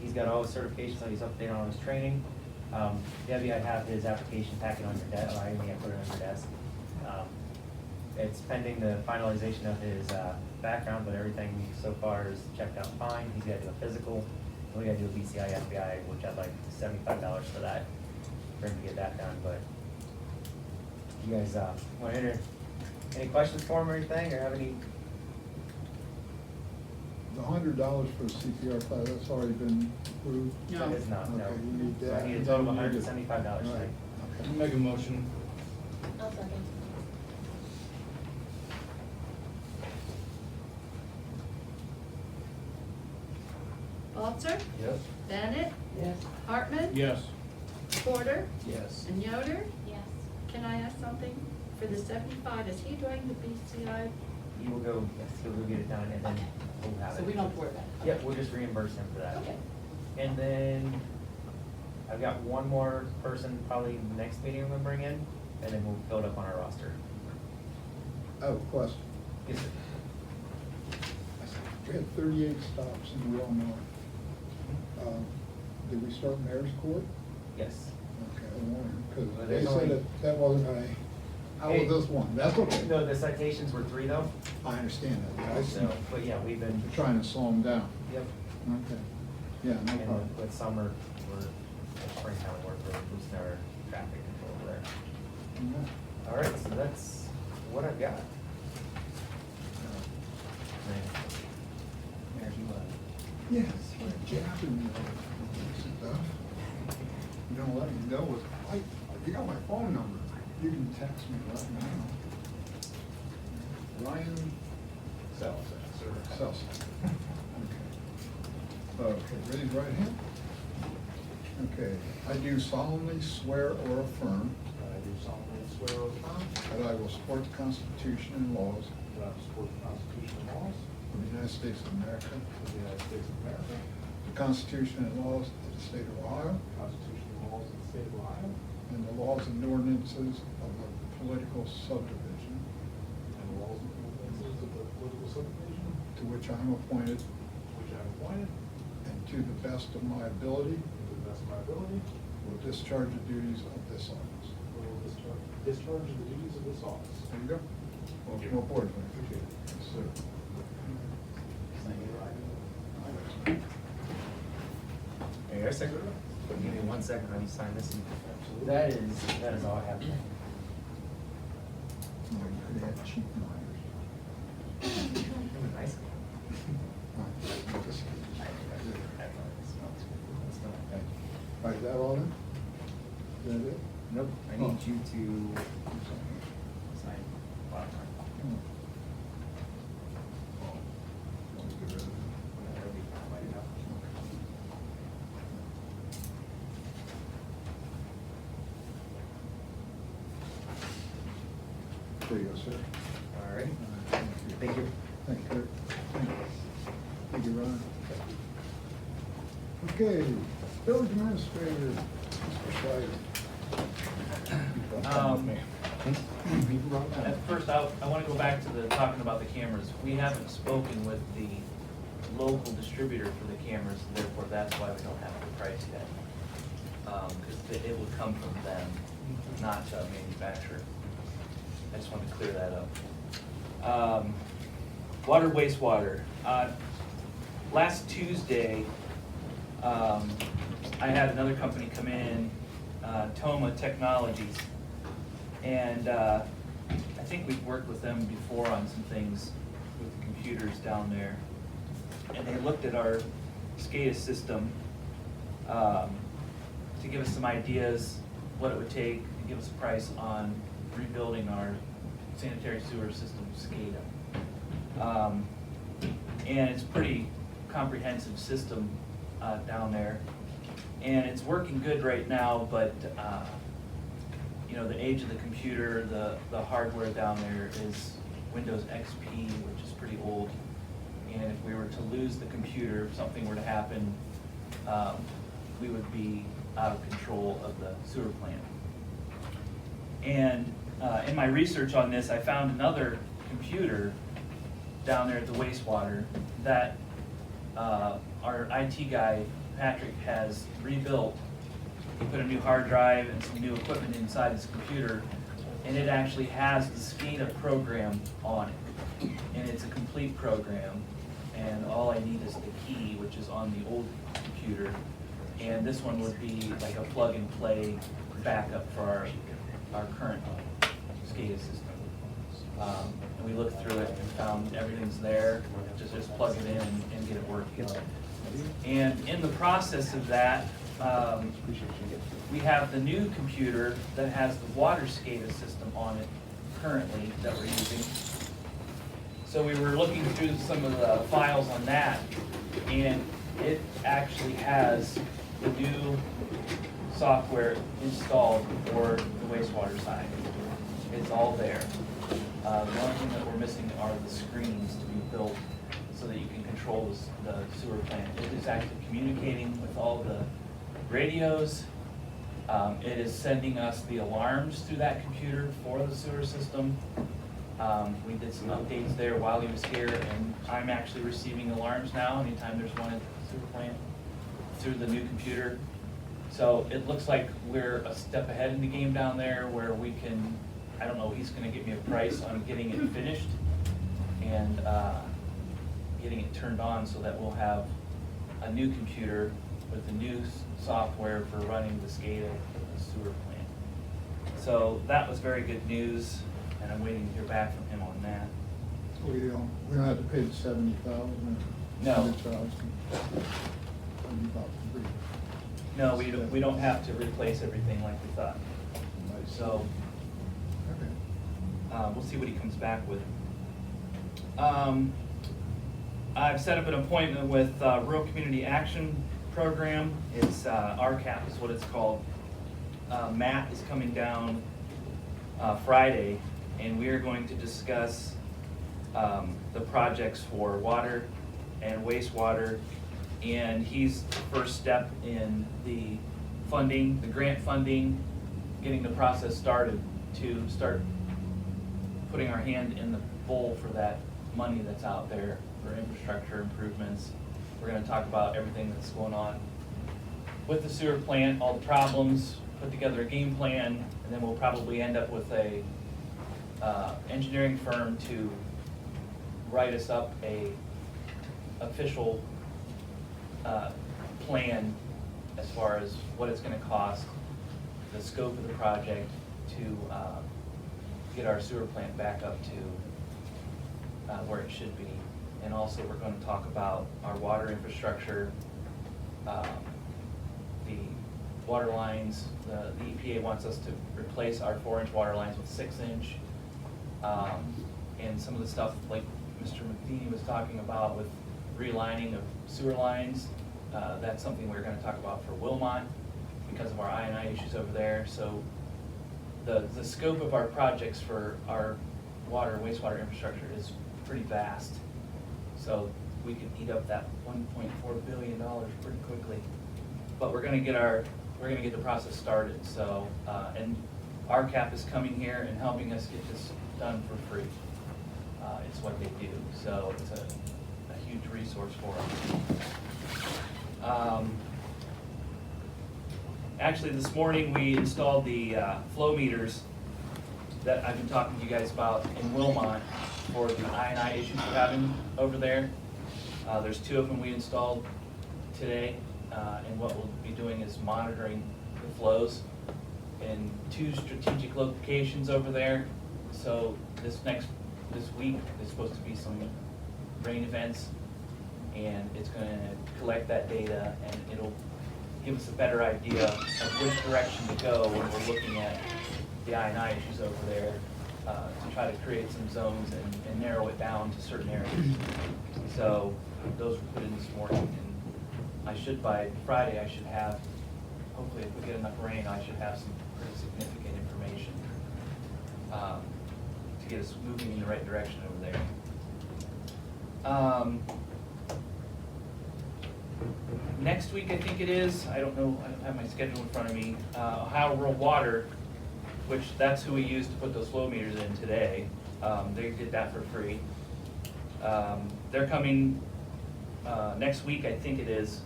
He's got all his certifications, so he's updated on his training. Debbie, I have his application packet on your desk, I only put it on your desk. It's pending the finalization of his background, but everything so far is checked out fine. He's gotta do a physical, and we gotta do a BCI FBI, which I'd like $75 for that, for him to get that done, but you guys, want to enter, any questions for him or anything, or have any? The $100 for the CPR class, that's already been approved? No. It's not, no. Okay, we need So that. I need a total of And then we need $175 Right, tonight. okay. I'll make a motion. I'll second. Walter? Yes. Bennett? Yes. Hartman? Yes. Porter? Yes. And Yoder? Yes. Can I ask something? For the 75, is he doing the BCI? He will go, yes, he'll go get it done, and then Okay. we'll have it. So we don't have to worry about it? Yep, we'll just reimburse him for that. Okay. And then, I've got one more person, probably the next meeting I'm gonna bring in, and then we'll fill it up on our roster. I have a question. Yes, sir. We had 38 stops in Real North. Did we start Mayor's Court? Yes. Okay, I wondered, because Well, they there's said only- that wasn't gonna, how was this one? That's okay. No, the citations were 3 though, I understand that. I see. so, but yeah, we've been, We're trying to slow them down. yep. Okay. Yeah, no And problem. with summer, springtime, we're really boosting our traffic control there. Yeah. All right, so that's what I've got. Mayor, you, Yes, we're jabbing stuff. You don't let me know what's like. You got my phone number. You can text me right now. Ryan Selson. Okay. Okay, raise right hand. Okay, I do solemnly swear or affirm I do solemnly swear or affirm that I will support the Constitution and laws that I will support the Constitution and laws of the United States of America, of the United States of America, the Constitution and laws of the state of Ohio, the Constitution and laws of the state of Ohio, and the laws and ordinances of the political subdivision and the laws and ordinances of the political subdivision to which I am appointed, to which I am appointed, and to the best of my ability, and to the best of my ability, will discharge the duties of this office. will discharge the duties of this office. There you go. Welcome aboard, man. Appreciate it. Yes, sir. Hey, I second. Give me 1 second, let me sign this. Absolutely. That is all I have. You know, you could have cheap Myers. Nice. Just- I don't know, it smells good. It's not- Okay. All right, is that all then? Is that it? Nope, I Oh. need you to sign bottom line. Hmm. Want to get rid of it? That'll be quite enough. There you go, sir. All right. Thank Thank you. Thank you, Kurt. Thank you, Ron. Okay, village administrator, Mr. Schleider. At first, I want to go back to the, talking about the cameras. We haven't spoken with the local distributor for the cameras, therefore that's why we don't have the price yet. Because it would come from them, not a manufacturer. I just wanted to clear that up. Water, wastewater. Last Tuesday, I had another company come in, Toma Technologies. And I think we've worked with them before on some things with the computers down there. And they looked at our SCADA system to give us some ideas what it would take to give us a price on rebuilding our sanitary sewer system SCADA. And it's a pretty comprehensive system down there. And it's working good right now, but you know, the age of the computer, the hardware down there is Windows XP, which is pretty old. And if we were to lose the computer, if something were to happen, we would be out of control of the sewer plant. And in my research on this, I found another computer down there at the wastewater that our IT guy, Patrick, has rebuilt. He put a new hard drive and some new equipment inside his computer, and it actually has the SCADA program on it. And it's a complete program, and all I need is the key, which is on the old computer. And this one would be like a plug-and-play backup for our current SCADA system. And we looked through it and found everything's there, just plug it in and get it working. And in the process of that, we have the new computer that has the water SCADA system on it currently that we're using. So we were looking through some of the files on that, and it actually has the new software installed for the wastewater side. It's all there. The only thing that we're missing are the screens to be built so that you can control the sewer plant. It is actually communicating with all the radios. It is sending us the alarms through that computer for the sewer system. We did some updates there while he was here, and I'm actually receiving alarms now anytime there's one at the sewer plant through the new computer. So it looks like we're a step ahead in the game down there where we can, I don't know, he's gonna give me a price on getting it finished and getting it turned on so that we'll have a new computer with the new software for running the SCADA for the sewer plant. So that was very good news, and I'm waiting to hear back from him on that. We don't have to pay the 70,000 or No. 100,000. No, we don't have to replace everything like we thought. So Okay. we'll see what he comes back with. I've set up an appointment with Rural Community Action Program. It's RCAP is what it's called. Matt is coming down Friday, and we are going to discuss the projects for water and wastewater. And he's the first step in the funding, the grant funding, getting the process started to start putting our hand in the bowl for that money that's out there for infrastructure improvements. We're gonna talk about everything that's going on with the sewer plant, all the problems, put together a game plan, and then we'll probably end up with a engineering firm to write us up a official plan as far as what it's gonna cost, the scope of the project to get our sewer plant back up to where it should be. And also, we're gonna talk about our water infrastructure, the water lines. The EPA wants us to replace our 4-inch water lines with 6-inch. And some of the stuff like Mr. McDeany was talking about with realigning of sewer lines, that's something we're gonna talk about for Wilmot because of our I&I issues over there. So the scope of our projects for our water and wastewater infrastructure is pretty vast. So we can eat up that $1.4 billion pretty quickly. But we're gonna get the process started, so, and RCAP is coming here and helping us get this done for free. It's what they do, so it's a huge resource for us. Actually, this morning we installed the flow meters that I've been talking to you guys about in Wilmot for the I&I issues we're having over there. There's 2 of them we installed today, and what we'll be doing is monitoring the flows in 2 strategic locations over there. So this week, there's supposed to be some rain events, and it's gonna collect that data, and it'll give us a better idea of which direction to go when we're looking at the I&I issues over there, to try to create some zones and narrow it down to certain areas. So those were put in this morning, and I should, by Friday, I should have, hopefully if we get enough rain, I should have some pretty significant information to get us moving in the right direction over there. Next week, I think it is, I don't know, I don't have my schedule in front of me, Ohio Rural Water, which that's who we used to put those flow meters in today. They did that for free. They're coming next week, I think it is.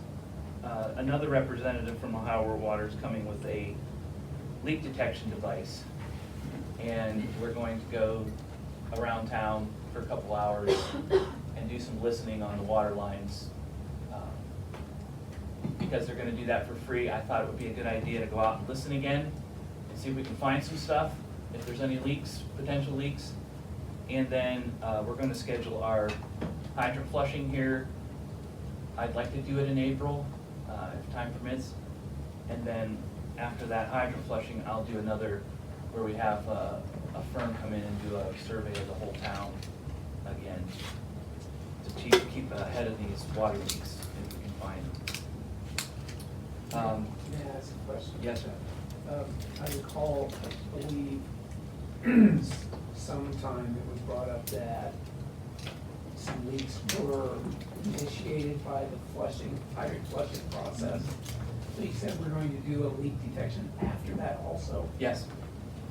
Another representative from Ohio Rural Water is coming with a leak detection device. And we're going to go around town for a couple hours and do some listening on the water lines. Because they're gonna do that for free, I thought it would be a good idea to go out and listen again and see if we can find some stuff, if there's any leaks, potential leaks. And then we're gonna schedule our hydrant flushing here. I'd like to do it in April, if time permits. And then after that hydrant flushing, I'll do another where we have a firm come in and do a survey of the whole town again, to keep ahead of these water leaks if we can find them. May I ask a question? Yes, sir. I recall, I believe, sometime it was brought up that some leaks were initiated by the flushing, hydrant flushing process. So you said we're going to do a leak detection after that also? Yes.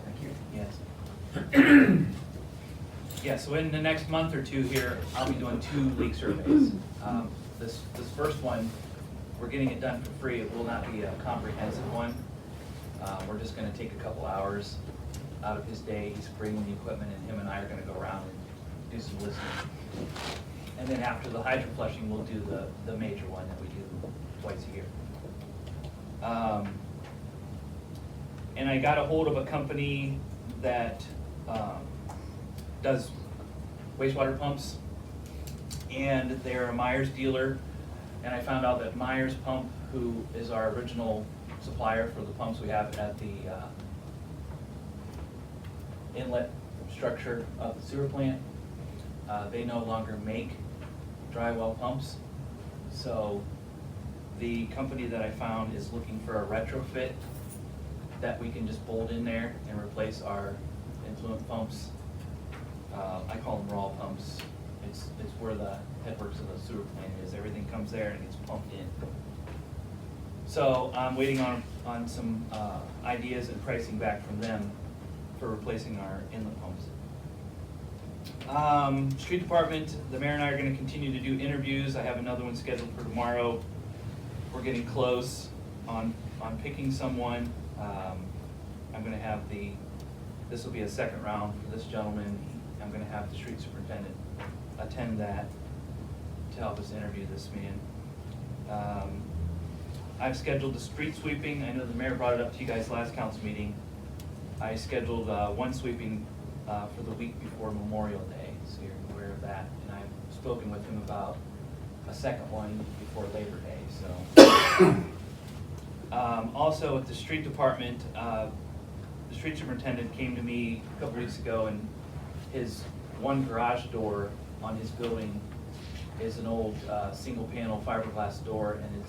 Thank you. Yes. Yeah, so in the next month or 2 here, I'll be doing 2 leak surveys. This first one, we're getting it done for free. It will not be a comprehensive one. We're just gonna take a couple hours out of his day. He's bringing the equipment, and him and I are gonna go around and do some listening. And then after the hydrant flushing, we'll do the major one that we do twice a year. And I got a hold of a company that does wastewater pumps, and they're a Myers dealer. And I found out that Myers Pump, who is our original supplier for the pumps we have at the inlet structure of the sewer plant, they no longer make dry well pumps. So the company that I found is looking for a retrofit that we can just bolt in there and replace our influent pumps. I call them raw pumps. It's where the headworks of the sewer plant is. Everything comes there and gets pumped in. So I'm waiting on some ideas and pricing back from them for replacing our inlet pumps. Street department, the mayor and I are gonna continue to do interviews. I have another one scheduled for tomorrow. We're getting close on picking someone. I'm gonna have this will be a second round for this gentleman. I'm gonna have the street superintendent attend that to help us interview this man. I've scheduled the street sweeping. I know the mayor brought it up to you guys last council meeting. I scheduled one sweeping for the week before Memorial Day, so you're aware of that. And I've spoken with him about a second one before Labor Day, so. Also, at the street department, the street superintendent came to me a couple weeks ago, and his one garage door on his building is an old single panel fiberglass door, and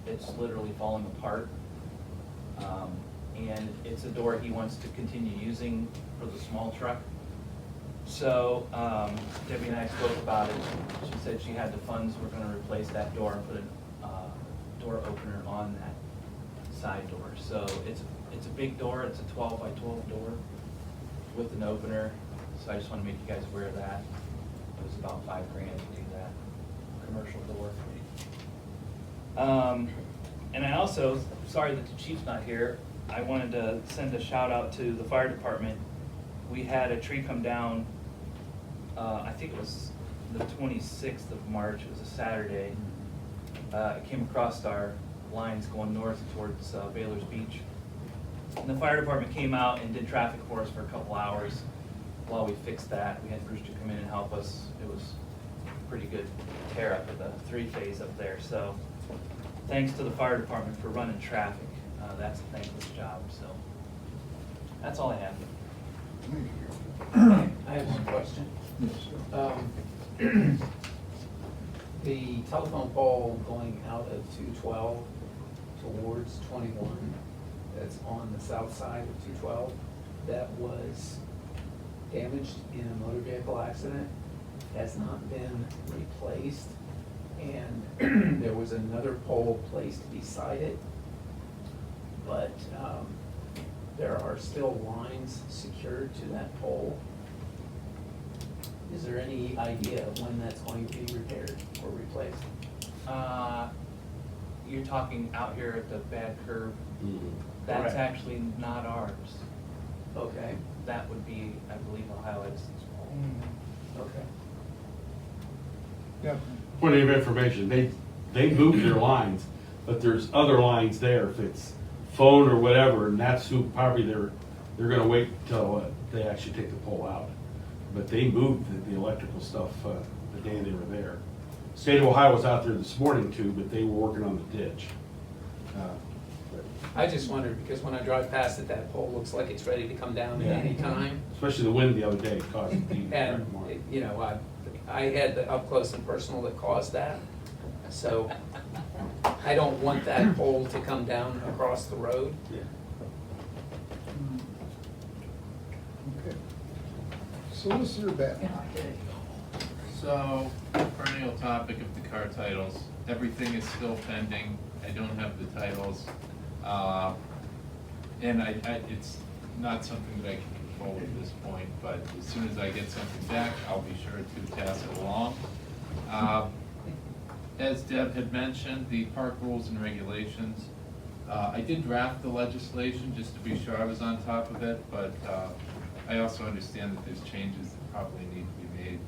it's literally falling apart. And it's a door he wants to continue using for the small truck. So Debbie and I spoke about it. She said she had the funds, we're gonna replace that door and put a door opener on that side door. So it's a big door, it's a 12 by 12 door with an opener. So I just wanna make you guys aware of that. It was about $5,000 to do that, commercial door. And I also, sorry that the chief's not here, I wanted to send a shout out to the fire department. We had a tree come down, I think it was the 26th of March, it was a Saturday. It came across our lines going north towards Baylor's Beach. And the fire department came out and did traffic for us for a couple hours while we fixed that. We had Brewster come in and help us. It was a pretty good tear up of the 3-phase up there. So thanks to the fire department for running traffic. That's a thankless job, so that's all I have. Thank you. I have one question. Yes, sir. The telephone pole going out of 212 towards 21, that's on the south side of 212, that was damaged in a motor vehicle accident, has not been replaced, and there was another pole placed beside it, but there are still lines secured to that pole. Is there any idea of when that's going to be repaired or replaced? You're talking out here at the bad curve. That's Correct. actually not ours. Okay, That would be, I believe, Ohio Edison's pole. okay. Yeah. Point of information, they moved their lines, but there's other lines there, if it's phone or whatever, and that's who probably they're gonna wait till they actually take the pole out. But they moved the electrical stuff the day they were there. State of Ohio was out there this morning too, but they were working on the ditch. I just wondered, because when I drive past it, that pole looks like it's ready to come down at any time. Especially the wind the other day caused it to be And, more. you know, I had the up close and personal that caused that. So I don't want that pole to come down across the road. Yeah. Okay. Solicitor Bat. So, perennial topic of the car titles, everything is still pending, I don't have the titles. And it's not something that I can control at this point, but as soon as I get something back, I'll be sure to pass it along. As Deb had mentioned, the park rules and regulations, I did draft the legislation just to be sure I was on top of it, but I also understand that there's changes that probably need to be made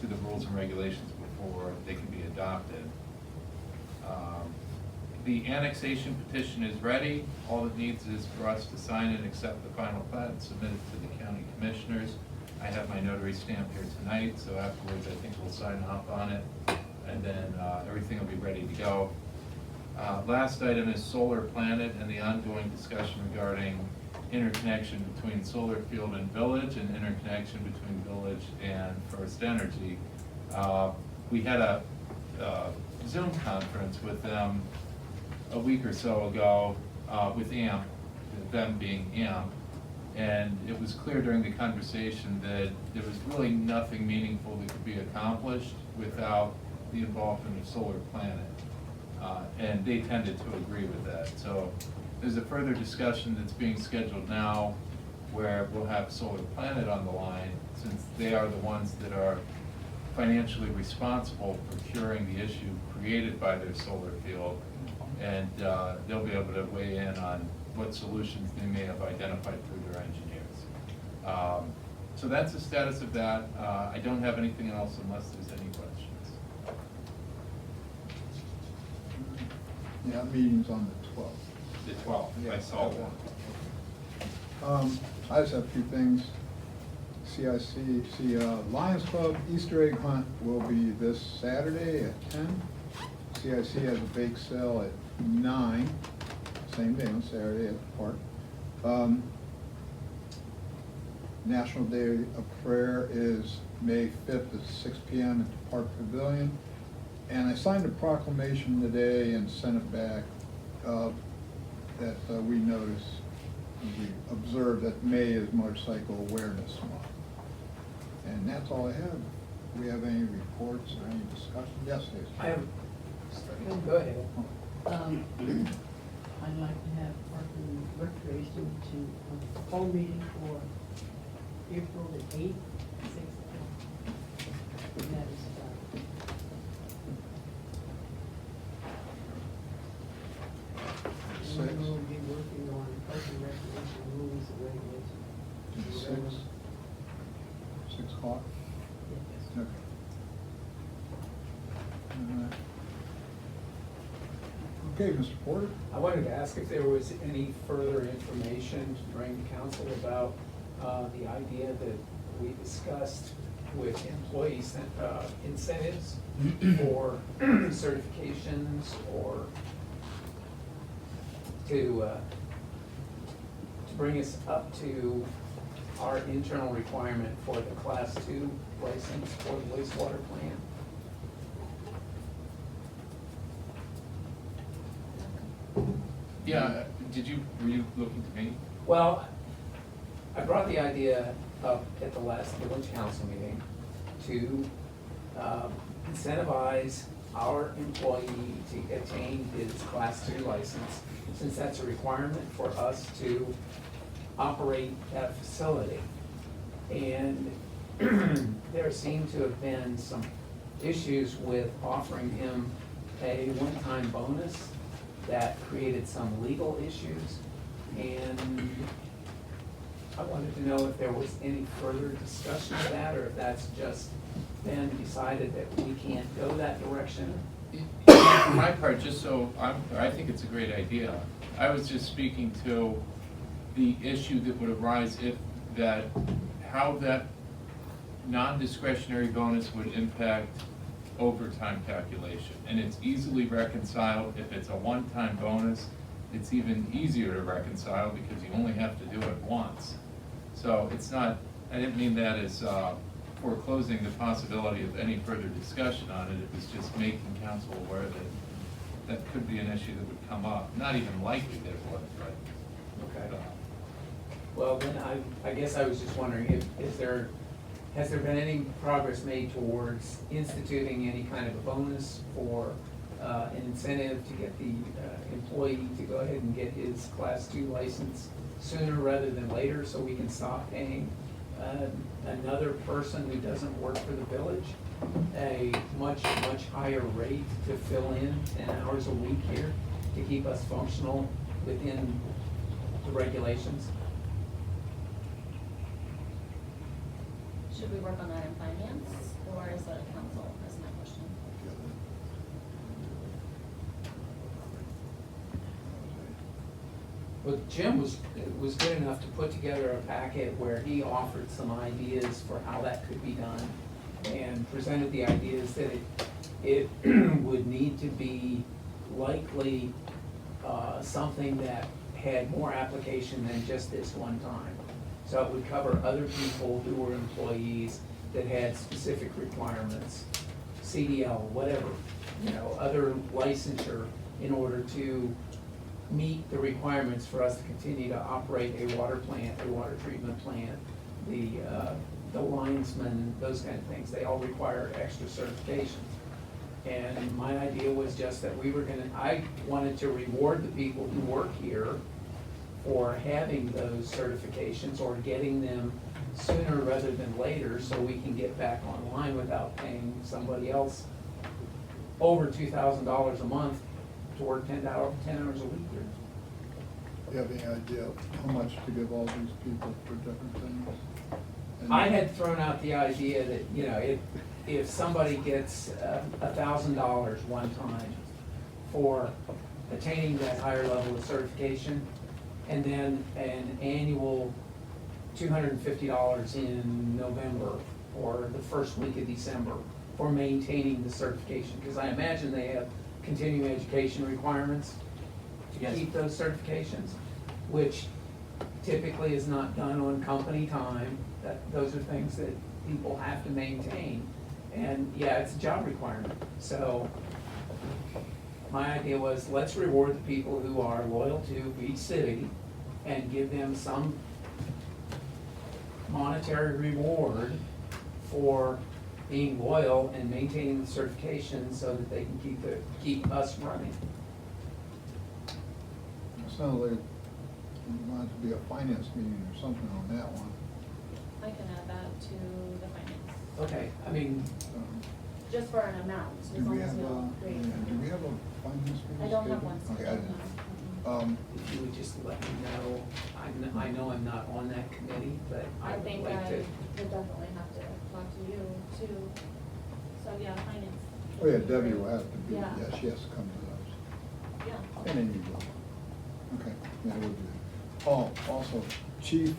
to the rules and regulations before they can be adopted. The annexation petition is ready. All it needs is for us to sign and accept the final plat and submit it to the county commissioners. I have my notary stamp here tonight, so afterwards I think we'll sign off on it, and then everything will be ready to go. Last item is Solar Planet and the ongoing discussion regarding interconnection between Solar Field and Village and interconnection between Village and First Energy. We had a Zoom conference with them a week or so ago with AMP, them being AMP, and it was clear during the conversation that there was really nothing meaningful that could be accomplished without the involvement of Solar Planet. And they tended to agree with that. So there's a further discussion that's being scheduled now where we'll have Solar Planet on the line, since they are the ones that are financially responsible for curing the issue created by their solar field. And they'll be able to weigh in on what solutions they may have identified through their engineers. So that's the status of that. I don't have anything else unless there's any questions. Yeah, meeting's on the 12th. The 12th, I saw that. I just have a few things. CIC, Lions Club Easter egg hunt will be this Saturday at 10. CIC has a bake sale at 9, same day on Saturday at the park. National Day of Prayer is May 5th at 6 p.m. at the Park Pavilion. And I signed a proclamation today and sent it back that we noticed, we observed that May is Motorcycle Awareness Month. And that's all I have. Do we have any reports or any discussion? Yes, please. I have, go ahead. I'd like to have Park and Recreation to a phone meeting for April the 8th, 6 o'clock. And that is, we Six. will be working on Park and Recreation rules and regulations. 6 o'clock? Yes. Okay. Okay, Mr. Porter? I wanted to ask if there was any further information to bring to council about the idea that we discussed with employee incentives for certifications or to bring us up to our internal requirement for the Class 2 license for the wastewater plant. Yeah, were you looking to me? Well, I brought the idea up at the last village council meeting to incentivize our employee to attain his Class 2 license, since that's a requirement for us to operate that facility. And there seem to have been some issues with offering him a one-time bonus that created some legal issues. And I wanted to know if there was any further discussion of that, or if that's just been decided that we can't go that direction. For my part, just so, I think it's a great idea. I was just speaking to the issue that would arise how that non-discretionary bonus would impact overtime calculation. And it's easily reconciled. If it's a one-time bonus, it's even easier to reconcile because you only have to do it once. So it's not, I didn't mean that as foreclosing the possibility of any further discussion on it. It was just making council aware that that could be an issue that would come up. Not even likely that it would, but. Okay. Well, then I guess I was just wondering, has there been any progress made towards instituting any kind of a bonus for an incentive to get the employee to go ahead and get his Class 2 license sooner rather than later, so we can stop paying another person who doesn't work for the village a much higher rate to fill in 10 hours a week here to keep us functional within the regulations? Should we work on that in finance, or is that a council, is my question? Well, Jim was good enough to put together a packet where he offered some ideas for how that could be done, and presented the ideas that it would need to be likely something that had more application than just this one time. So it would cover other people who were employees that had specific requirements, CDL, whatever, other licensure in order to meet the requirements for us to continue to operate a water plant, a water treatment plant, the linesmen, those kind of things. They all require extra certifications. And my idea was just that I wanted to reward the people who work here for having those certifications or getting them sooner rather than later, so we can get back online without paying somebody else over $2,000 a month to work 10 hours a week here. Do you have any idea how much to give all these people for different things? And I had thrown out the idea that, if somebody gets $1,000 one time for attaining that higher level of certification, and then an annual $250 in November or the first week of December for maintaining the certification, because I imagine they have continuing education requirements to Yes. keep those certifications, which typically is not done on company time. Those are things that people have to maintain. And yeah, it's a job requirement. So my idea was, let's reward the people who are loyal to Beach City and give them some monetary reward for being loyal and maintaining the certification so that they can keep us running. It sounds like you want it to be a finance meeting or something on that one. I can add that to the finance, Okay, I mean, just for an amount, Do as long we as have we a, don't raise. do we have a finance meeting? I don't have scheduled? one Okay, I scheduled, didn't. no. if you would just let me know, I know I'm not on that committee, but I I would think like I to. would definitely have to talk to you too. So, yeah, finance. Oh, yeah, Debbie will have to be, Yeah. yeah, she has to come to those. Yeah. And Amy will. Okay, yeah, we'll do that. Oh, also, Chief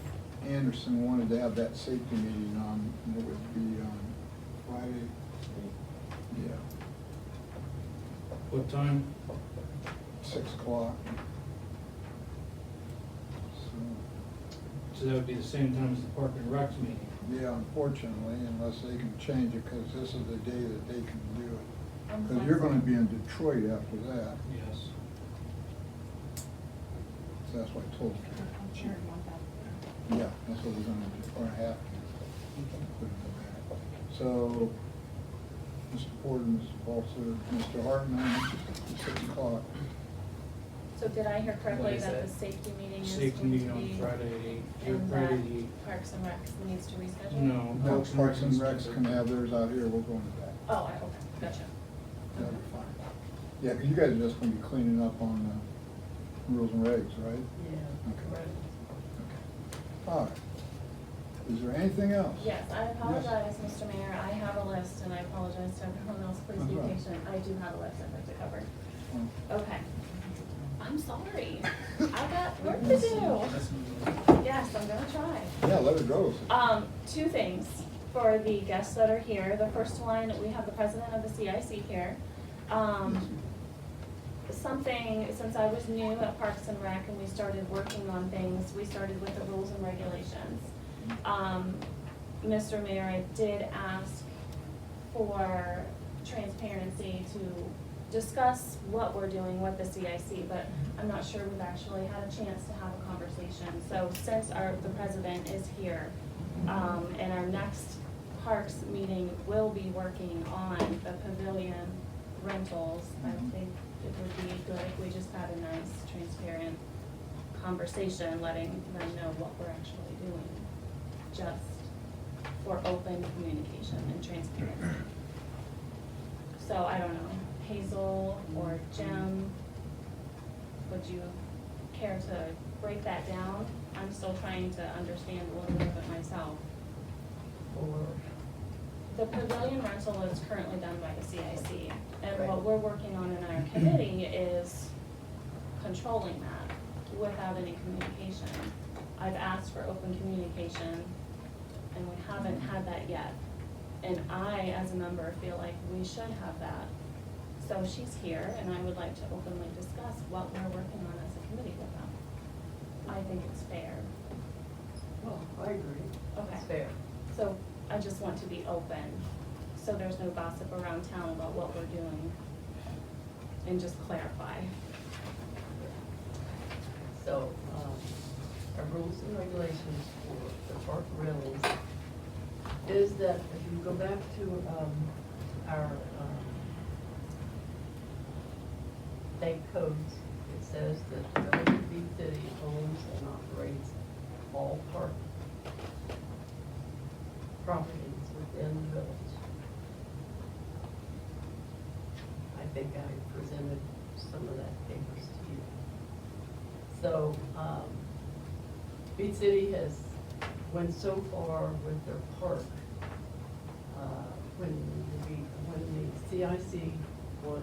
Anderson wanted to have that safety meeting on, it would be on Friday. Yeah, What time? 6 o'clock. So, So that would be the same time as the Park and Recs meeting. yeah, unfortunately, unless they can change it, because this is the day that they can do it. I'm Because you're gonna be in flexible. Detroit after that, Yes. so that's why I told you. I'm sure you want that. Yeah, that's what we're gonna do, or have to. Put it in there. So, Mr. Ford and Mr. Balser, Mr. Hartman, 6 o'clock. So did I hear correctly What is that that? the safety meeting is Safety going to meeting on be? Friday, And Friday that Parks and Recs needs to reschedule? No. No, Parks and Recs can have theirs out here, we're going to that. Oh, okay, gotcha. That'll be fine. Yeah, because you guys are just gonna be cleaning up on the rules and regs, right? Yeah. Okay. Right. Okay. All right. Is there anything else? Yes, I apologize, Mr. Mayor, I have a list, and I apologize to everyone else, please be That's all right. patient, I do have a list I'd like to cover. Oh. Okay. I'm sorry, I got work to do. Yes, I'm gonna try. Yeah, let it go. Two things for the guests that are here. The first one, we have the president of the CIC here. Something, since I was new at Parks and Rec and we started working on things, we started with the rules and regulations. Mr. Mayor, I did ask for transparency to discuss what we're doing with the CIC, but I'm not sure we've actually had a chance to have a conversation. So since the president is here, and our next parks meeting will be working on the pavilion rentals, I think it would be good if we just had a nice, transparent conversation, letting them know what we're actually doing, just for open communication and transparency. So I don't know, Hazel or Jim, would you care to break that down? I'm still trying to understand a little bit of it myself. Or, The pavilion rental is currently done by the CIC, and Right. what we're working on in our committee is controlling that without any communication. I've asked for open communication, and we haven't had that yet. And I, as a member, feel like we should have that. So she's here, and I would like to openly discuss what we're working on as a committee with them. I think it's fair. well, I agree. Okay. It's fair. So I just want to be open, so there's no gossip around town about what we're doing, and just clarify. So, our rules and regulations for the park rentals is that if you go back to, our, state codes, it says that the Village of Beach City owns and operates all park properties within the village. I think I presented some of that papers to you. So, Beach City has went so far with their park, when the CIC was,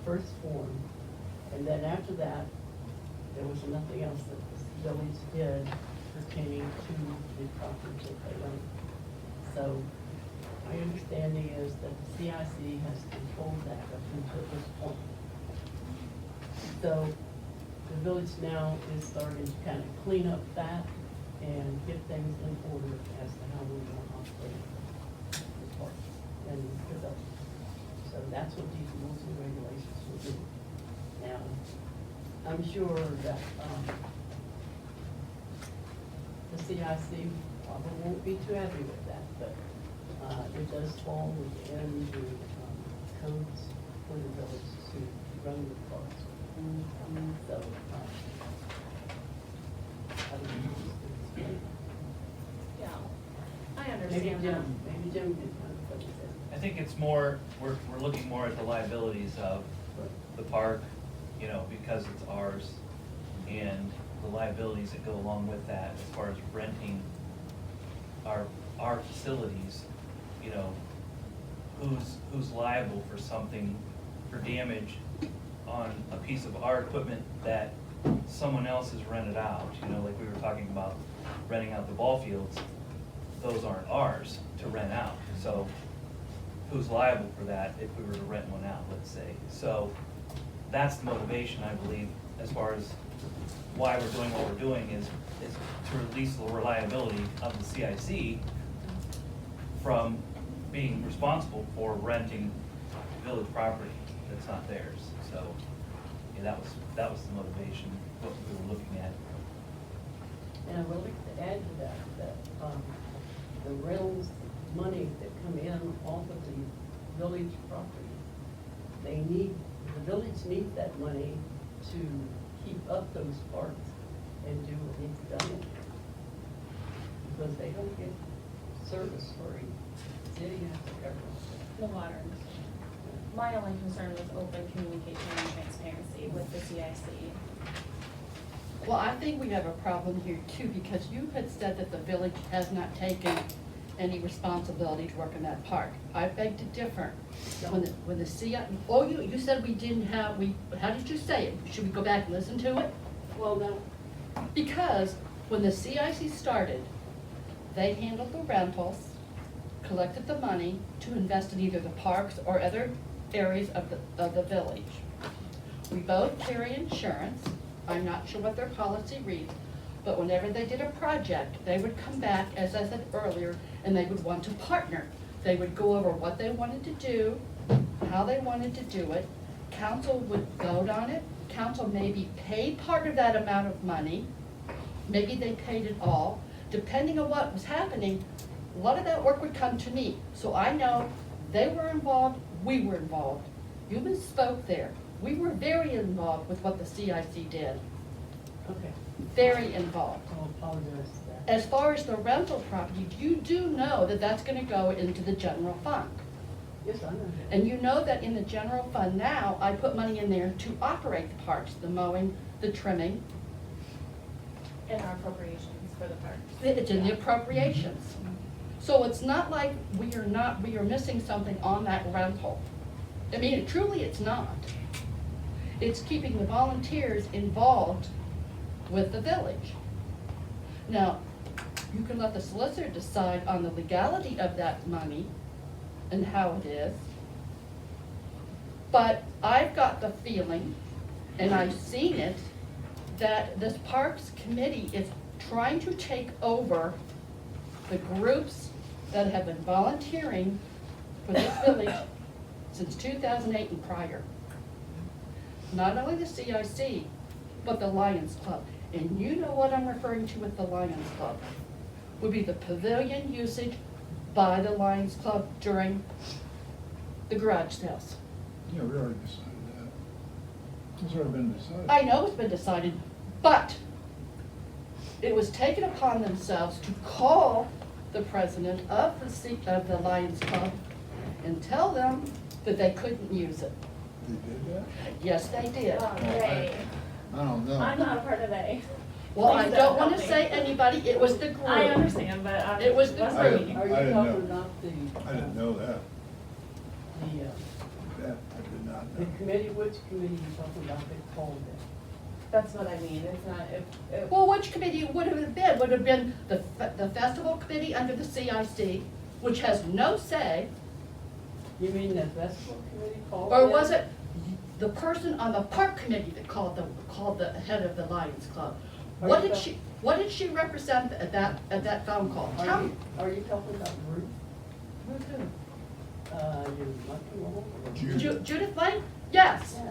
first formed, and then after that, there was nothing else that the village did pertaining to the property that they own. So my understanding is that the CIC has controlled that up until this point. So the village now is starting to kind of clean up that and get things in order as to how we want to operate the park and develop. So that's what these rules and regulations will do. Now, I'm sure that, the CIC probably won't be too happy with that, but, it does fall within the, codes for the village to run the parks. So, I don't know. Yeah, I Maybe understand that. Maybe Jim can kind of put this in. I think it's more, we're looking more at the liabilities of the park, you know, because it's ours, and the liabilities that go along with that as far as renting our facilities, you know, who's liable for something, for damage on a piece of our equipment that someone else has rented out, you know, like we were talking about renting out the ball fields, those aren't ours to rent out, so who's liable for that if we were to rent one out, let's say? So that's the motivation, I believe, as far as why we're doing what we're doing is to release the reliability of the CIC from being responsible for renting village property that's not theirs. So, yeah, that was the motivation, what we were looking at. And I would like to add to that, the rentals, money that come in off of the village property, the village needs that money to keep up those parks and do what needs done. Because they don't get service for city after government. The water. My only concern was open communication and transparency with the CIC. Well, I think we have a problem here too, because you had said that the village has not taken any responsibility to work in that park. I beg to differ. When the you said we didn't have, how did you say it? Should we go back and listen to it? Well, no, Because when the CIC started, they handled the rentals, collected the money to invest in either the parks or other areas of the village. We both carry insurance. I'm not sure what their policy reads, but whenever they did a project, they would come back, as I said earlier, and they would want to partner. They would go over what they wanted to do, how they wanted to do it. Council would vote on it. Council maybe paid part of that amount of money. Maybe they paid it all. Depending on what was happening, a lot of that work would come to me. So I know they were involved, we were involved. You misspoke there. We were very involved with what the CIC did. okay, Very involved. I'll apologize for that. As far as the rental property, you do know that that's gonna go into the general fund. Yes, I know that. And you know that in the general fund now, I put money in there to operate the parks, the mowing, the trimming. In our appropriations for the parks. It's in the appropriations. So it's not like we are missing something on that rental. I mean, truly, it's not. It's keeping the volunteers involved with the village. Now, you can let the solicitor decide on the legality of that money and how it is. But I've got the feeling, and I've seen it, that this Parks Committee is trying to take over the groups that have been volunteering for this village since 2008 and prior. Not only the CIC, but the Lions Club. And you know what I'm referring to with the Lions Club. Would be the pavilion usage by the Lions Club during the garage sales. Yeah, we already decided that. It's already been decided. I know it's been decided, but it was taken upon themselves to call the president of the Lions Club and tell them that they couldn't use it. They did that? Yes, they did. They. I don't know. I'm not a part of they. Well, I Please don't want help to me. say anybody, it was the group. I understand, but It was the wasn't group. me. Are I you didn't talking know. about the? I didn't know that. The, That I did not the know. committee, which committee you talking about that called it? That's what I mean, it's not, if, Well, which committee would have it been? Would have been the festival committee under the CIC, which has no say, You mean the festival committee called? or them? was it the person on the park committee that called the head of the Lions Club? What did she represent at that phone call? Tell me. Are you talking about Ruth? Who's who? Your mother-in-law? Judith Lane? Yes. Yeah.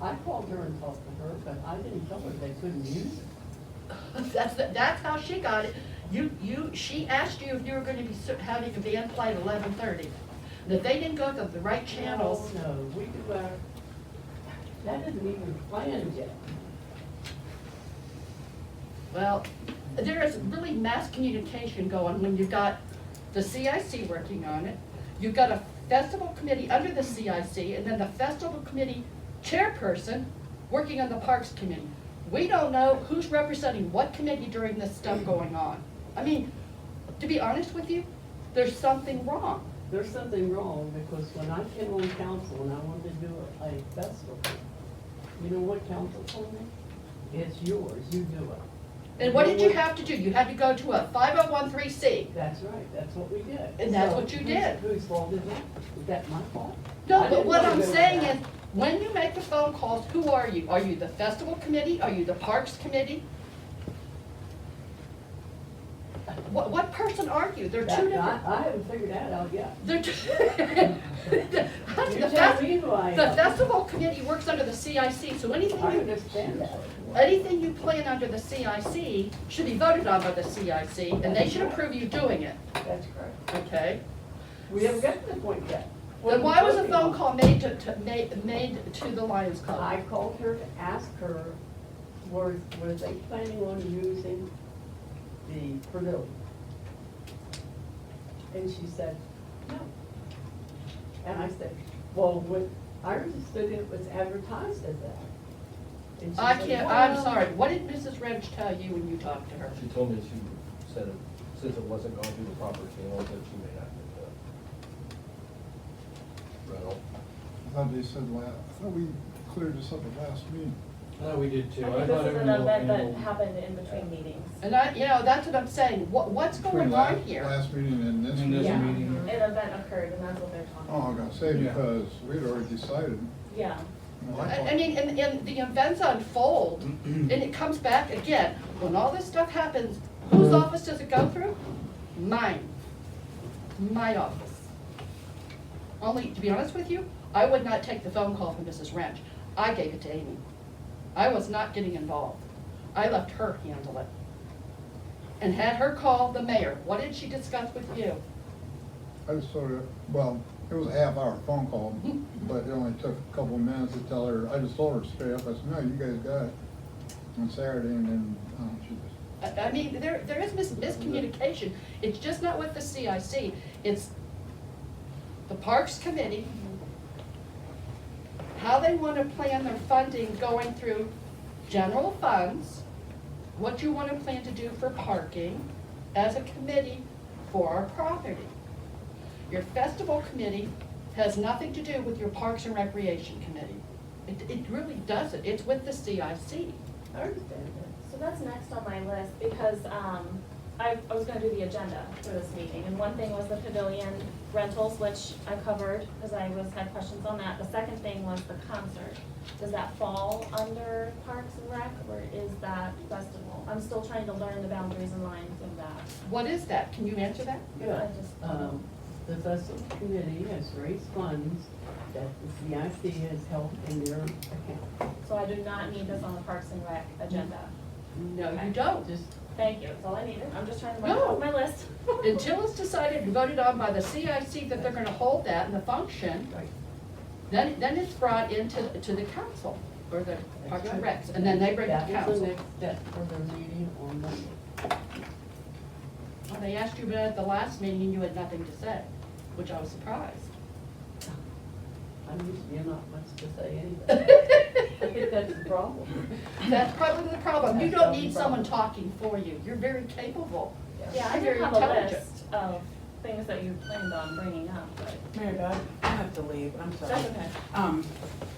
I called her and talked to her, but I didn't tell her they couldn't use it. That's how she got it. She asked you if you were gonna be having a band play at 11:30. And if they didn't go to the right channels, No, we could, that isn't even planned yet. well, there is really mass communication going when you've got the CIC working on it. You've got a festival committee under the CIC, and then the festival committee chairperson working on the Parks Committee. We don't know who's representing what committee during this stuff going on. I mean, to be honest with you, there's something wrong. There's something wrong, because when I came on council and I wanted to do a festival, you know what council told me? It's yours, you do it. And what did you have to do? You had to go to a 5013C. That's right, that's what we did. And that's So what you did. Whose fault is that? Is that my fault? No, I but didn't what wanna I'm go with saying that. is, when you make the phone calls, who are you? Are you the festival committee? Are you the parks committee? What person are you? They're two That- different. I haven't figured that out yet. They're two. You The tell me who I the am. festival committee works under the CIC, so I understand that. anything you plan under the CIC should be voted on by the CIC, and they should approve you doing it, That's correct. okay? We haven't got to the point yet. What Then are why we was a working phone on? call made to the Lions Club? I called her to ask her, were they planning on using the pavilion? And she said, no. And I said, well, I understood it was advertised as that. And she I said, can't, I'm "Well, sorry, what did Mrs. Wrench tell you when you talked to her? She told me she said, since it wasn't going through the proper channels, that she may have to rental. I thought they said I thought we cleared this up at last meeting. We did too. I think this is an event that happened in between meetings. And that's what I'm saying, what's Between going on here? last meeting and this And this meeting. Yeah, meeting. an event occurred, and that's what they're talking Oh, I about. was gonna say, Yeah. because we'd already decided. Yeah, I mean, and the events unfold, and it comes back again, when all this stuff happens, whose office does it go through? Mine. My office. Only, to be honest with you, I would not take the phone call from Mrs. Wrench. I gave it to Amy. I was not getting involved. I left her handle it. And had her call the mayor. What did she discuss with you? I just sort of, well, it was a half-hour phone call, but it only took a couple of minutes to tell her, I just told her straight up, I said, no, you guys got it on Saturday, and then, she just, I mean, there is miscommunication. It's just not with the CIC. It's the Parks Committee, how they want to plan their funding going through general funds, what you want to plan to do for parking as a committee for our property. Your festival committee has nothing to do with your Parks and Recreation Committee. It really doesn't. It's with the CIC. I understand that. so that's next on my list, because, I was gonna do the agenda for this meeting, and one thing was the pavilion rentals, which I covered, because had questions on that. The second thing was the concert. Does that fall under Parks and Rec, or is that festival? I'm still trying to learn the boundaries and lines of that. What is that? Can you answer that? Yeah, I just- the festival committee has raised funds that the CIC has held in their account. So I do not need this on the Parks and Rec agenda. No, Okay. you don't. Just, Thank you, that's all I needed. I'm just trying to mark No. it off my list. Until it's decided and voted on by the CIC that they're gonna hold that in the function, right. then it's brought into the council, or the Parks and Recs, and then they bring it to That was the council. next step for their meeting on Monday. Well, they asked you about it at the last meeting and you had nothing to say, which I was surprised. I'm usually not much to say anything. I think that's the problem. That's probably the problem. You That's don't the need problem. someone talking for you. You're very capable. Yeah, I You're do very have a intelligent. list of things that you planned on bringing up, but Mayor Dodd, I have to leave, I'm sorry. that's okay.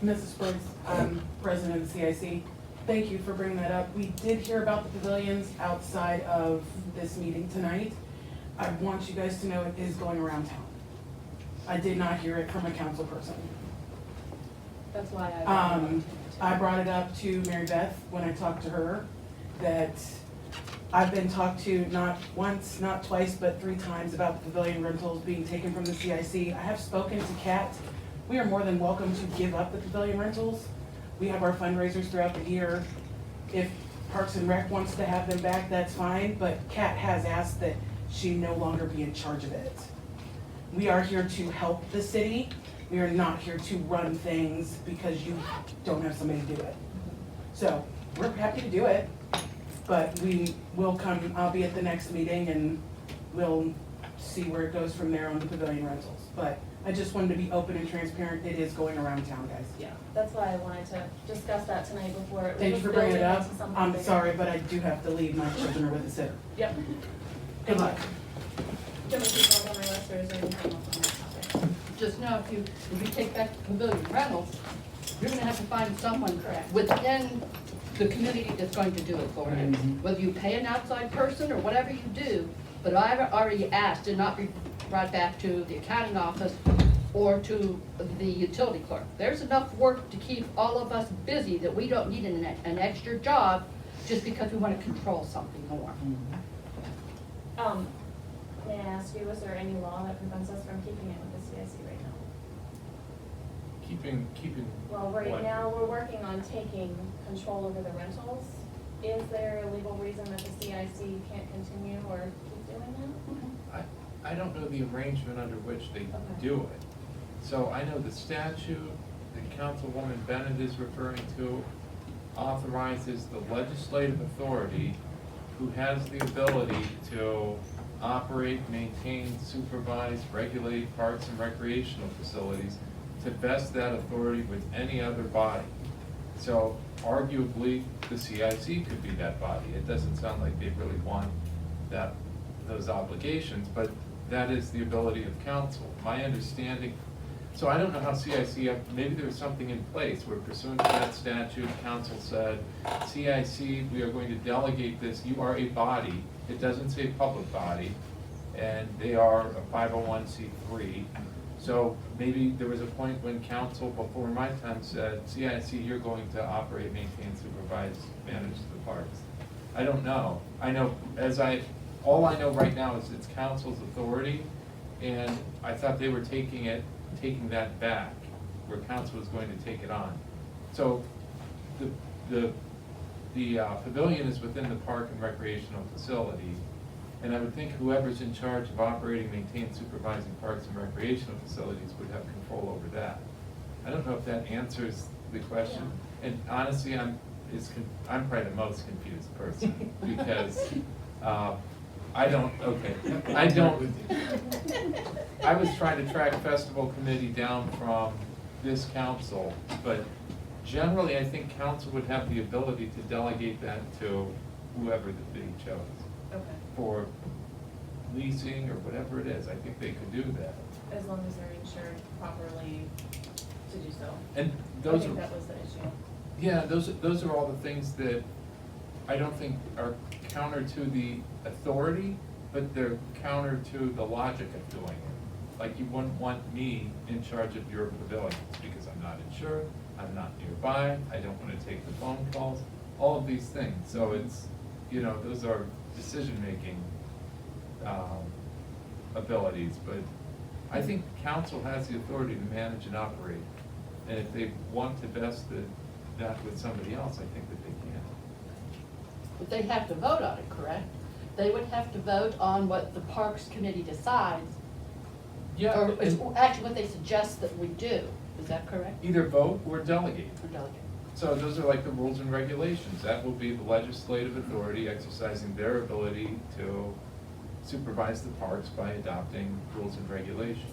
Mrs. Spriggs, I'm president of CIC. Thank you for bringing that up. We did hear about the pavilions outside of this meeting tonight. I want you guys to know it is going around town. I did not hear it from a council person. That's why I. I brought it up to Mary Beth when I talked to her, that I've been talked to not once, not twice, but 3 times about the pavilion rentals being taken from the CIC. I have spoken to Kat. We are more than welcome to give up the pavilion rentals. We have our fundraisers throughout the year. If Parks and Rec wants to have them back, that's fine, but Kat has asked that she no longer be in charge of it. We are here to help the city. We are not here to run things because you don't have somebody to do it. So, we're happy to do it, but we will come, I'll be at the next meeting and we'll see where it goes from there on the pavilion rentals. But I just wanted to be open and transparent. It is going around town, guys. Yeah, that's why I wanted to discuss that tonight before it was Thank you for bringing it building up. into something I'm bigger. sorry, but I do have to leave. My children are with a sitter. Yep. Good luck. Do you want me to keep going on my list, or is there anything else on that topic? Just know if you take back the pavilion rentals, you're gonna have to find someone Correct. within the community that's going to do it for you. Mhm. Whether you pay an outside person or whatever you do, but I've already asked to not be brought back to the accounting office or to the utility clerk. There's enough work to keep all of us busy that we don't need an extra job just because we wanna control something more. May I ask you, is there any law that prevents us from keeping it with the CIC right now? Keeping Well, right what? now, we're working on taking control over the rentals. Is there a legal reason that the CIC can't continue or keep doing that? I don't know the arrangement under which they Okay. do it. So I know the statute that Councilwoman Bennett is referring to authorizes the legislative authority who has the ability to operate, maintain, supervise, regulate parks and recreational facilities, to vest that authority with any other body. So arguably, the CIC could be that body. It doesn't sound like they really want those obligations, but that is the ability of council. My understanding, so I don't know how CIC, maybe there's something in place where pursuant to that statute, council said, CIC, we are going to delegate this, you are a body, it doesn't say public body, and they are a 501c3. So maybe there was a point when council, before my time, said, CIC, you're going to operate, maintain, supervise, manage the parks. I don't know. I know, all I know right now is it's council's authority, and I thought they were taking that back, where council was going to take it on. So the pavilion is within the park and recreational facility, and I would think whoever's in charge of operating, maintaining, supervising parks and recreational facilities would have control over that. I don't know if that answers the question, and honestly, I'm probably the most confused person, because, I was trying to track festival committee down from this council, but generally, I think council would have the ability to delegate that to whoever they chose. Okay. For leasing or whatever it is, I think they could do that. As long as they're insured properly to do so. And I those think are, that was the issue. yeah, those are all the things that I don't think are counter to the authority, but they're counter to the logic of doing it. Like, you wouldn't want me in charge of your pavilions, because I'm not insured, I'm not nearby, I don't wanna take the phone calls, all of these things. So it's, those are decision-making abilities, but I think council has the authority to manage and operate. And if they want to vest that with somebody else, I think that they can. But they have to vote on it, correct? They would have to vote on what the Parks Committee decides, Yeah, or it's and actually what they suggest that we do. Is that correct? either vote or delegate. Or delegate? So those are like the rules and regulations. That will be the legislative authority exercising their ability to supervise the parks by adopting rules and regulations.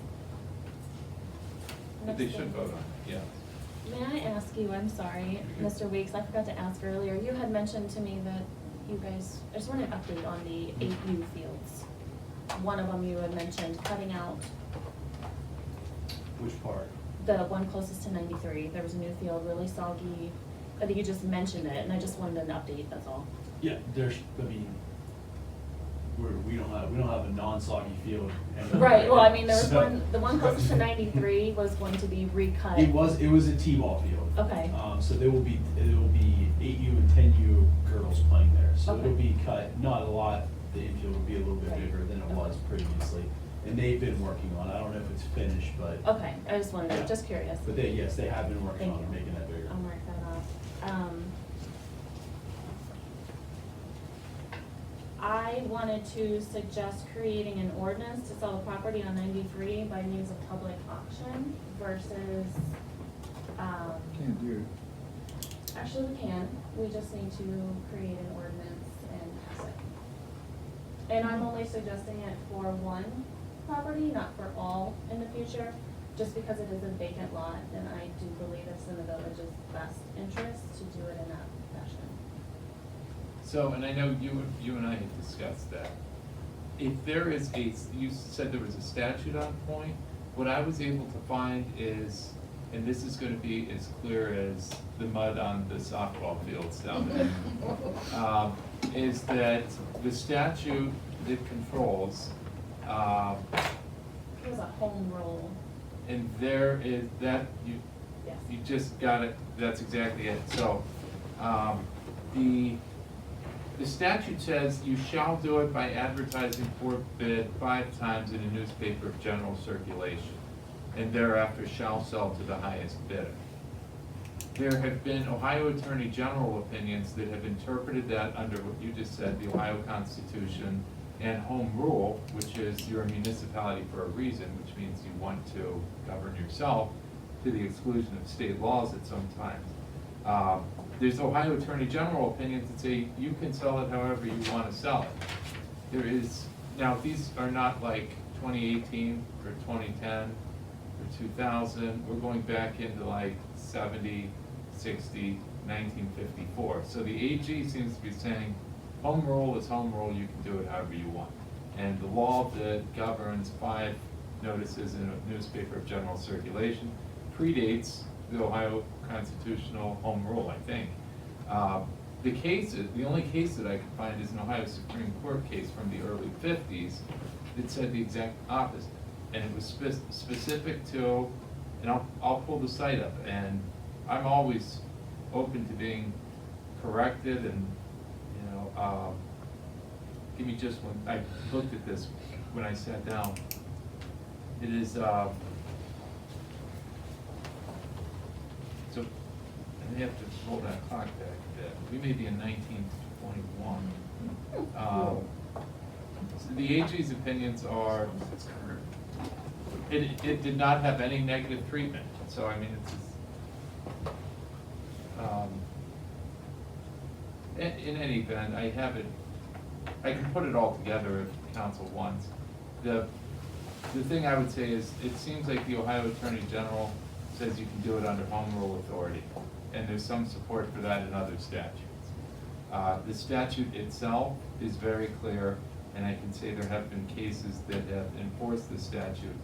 But they Next should thing. vote on it, yeah. May I ask you, I'm sorry, Mr. Weeks, I forgot to ask earlier, you had mentioned to me that you guys, I just want an update on the 8 new fields. One of them you had mentioned cutting out Which part? the one closest to 93. There was a new field, really soggy. I think you just mentioned it, and I just wanted an update, that's all. Yeah, there's, I mean, we don't have a non-soggy field. Right, well, I mean, there was So- one, the one closest to 93 was going to be recut. It was a T-ball field. Okay. So there will be 8U and 10U girls playing there, so Okay. it'll be cut, not a lot, the infield will be a little bit Right. bigger than it Okay. was previously. And they've been working on it, I don't know if it's finished, but. Okay, I just wanted to, Yeah. just curious. But yes, they have been working Thank on you. making that bigger. I'll mark that off. I wanted to suggest creating an ordinance to sell the property on 93 by means of public auction versus, Can't do it. actually we can, we just need to create an ordinance and pass it. And I'm only suggesting it for one property, not for all in the future, just because it is a vacant lot, and I do believe it's in the village's best interest to do it in that fashion. So, and I know you and I had discussed that. If there is you said there was a statute on point, what I was able to find is, and this is gonna be as clear as the mud on the softball fields down there, is that the statute that controls, It was a home rule, and there is, that, yes. you just got it, that's exactly it. So, the statute says you shall do it by advertising for bid 5 times in a newspaper of general circulation, and thereafter shall sell to the highest bidder. There have been Ohio Attorney General opinions that have interpreted that under what you just said, the Ohio Constitution, and home rule, which is you're a municipality for a reason, which means you want to govern yourself to the exclusion of state laws at some times. There's Ohio Attorney General opinions that say you can sell it however you want to sell it. There is, now these are not like 2018 or 2010 or 2000, we're going back into like 70, 60, 1954. So the AG seems to be saying home rule is home rule, you can do it however you want. And the law that governs 5 notices in a newspaper of general circulation predates the Ohio constitutional home rule, I think. The only case that I could find is an Ohio Supreme Court case from the early 50s that said the exact opposite. And it was specific to, and I'll pull the site up, and I'm always open to being corrected, and, you know, give me just one, I looked at this when I sat down. It is, so, I have to roll that clock back a bit. We may be in 1921. So the AG's opinions are, it did not have any negative treatment. So, I mean, it's, in any event, I have it, I can put it all together if council wants. The thing I would say is, it seems like the Ohio Attorney General says you can do it under home rule authority, and there's some support for that in other statutes. The statute itself is very clear, and I can say there have been cases that have enforced the statute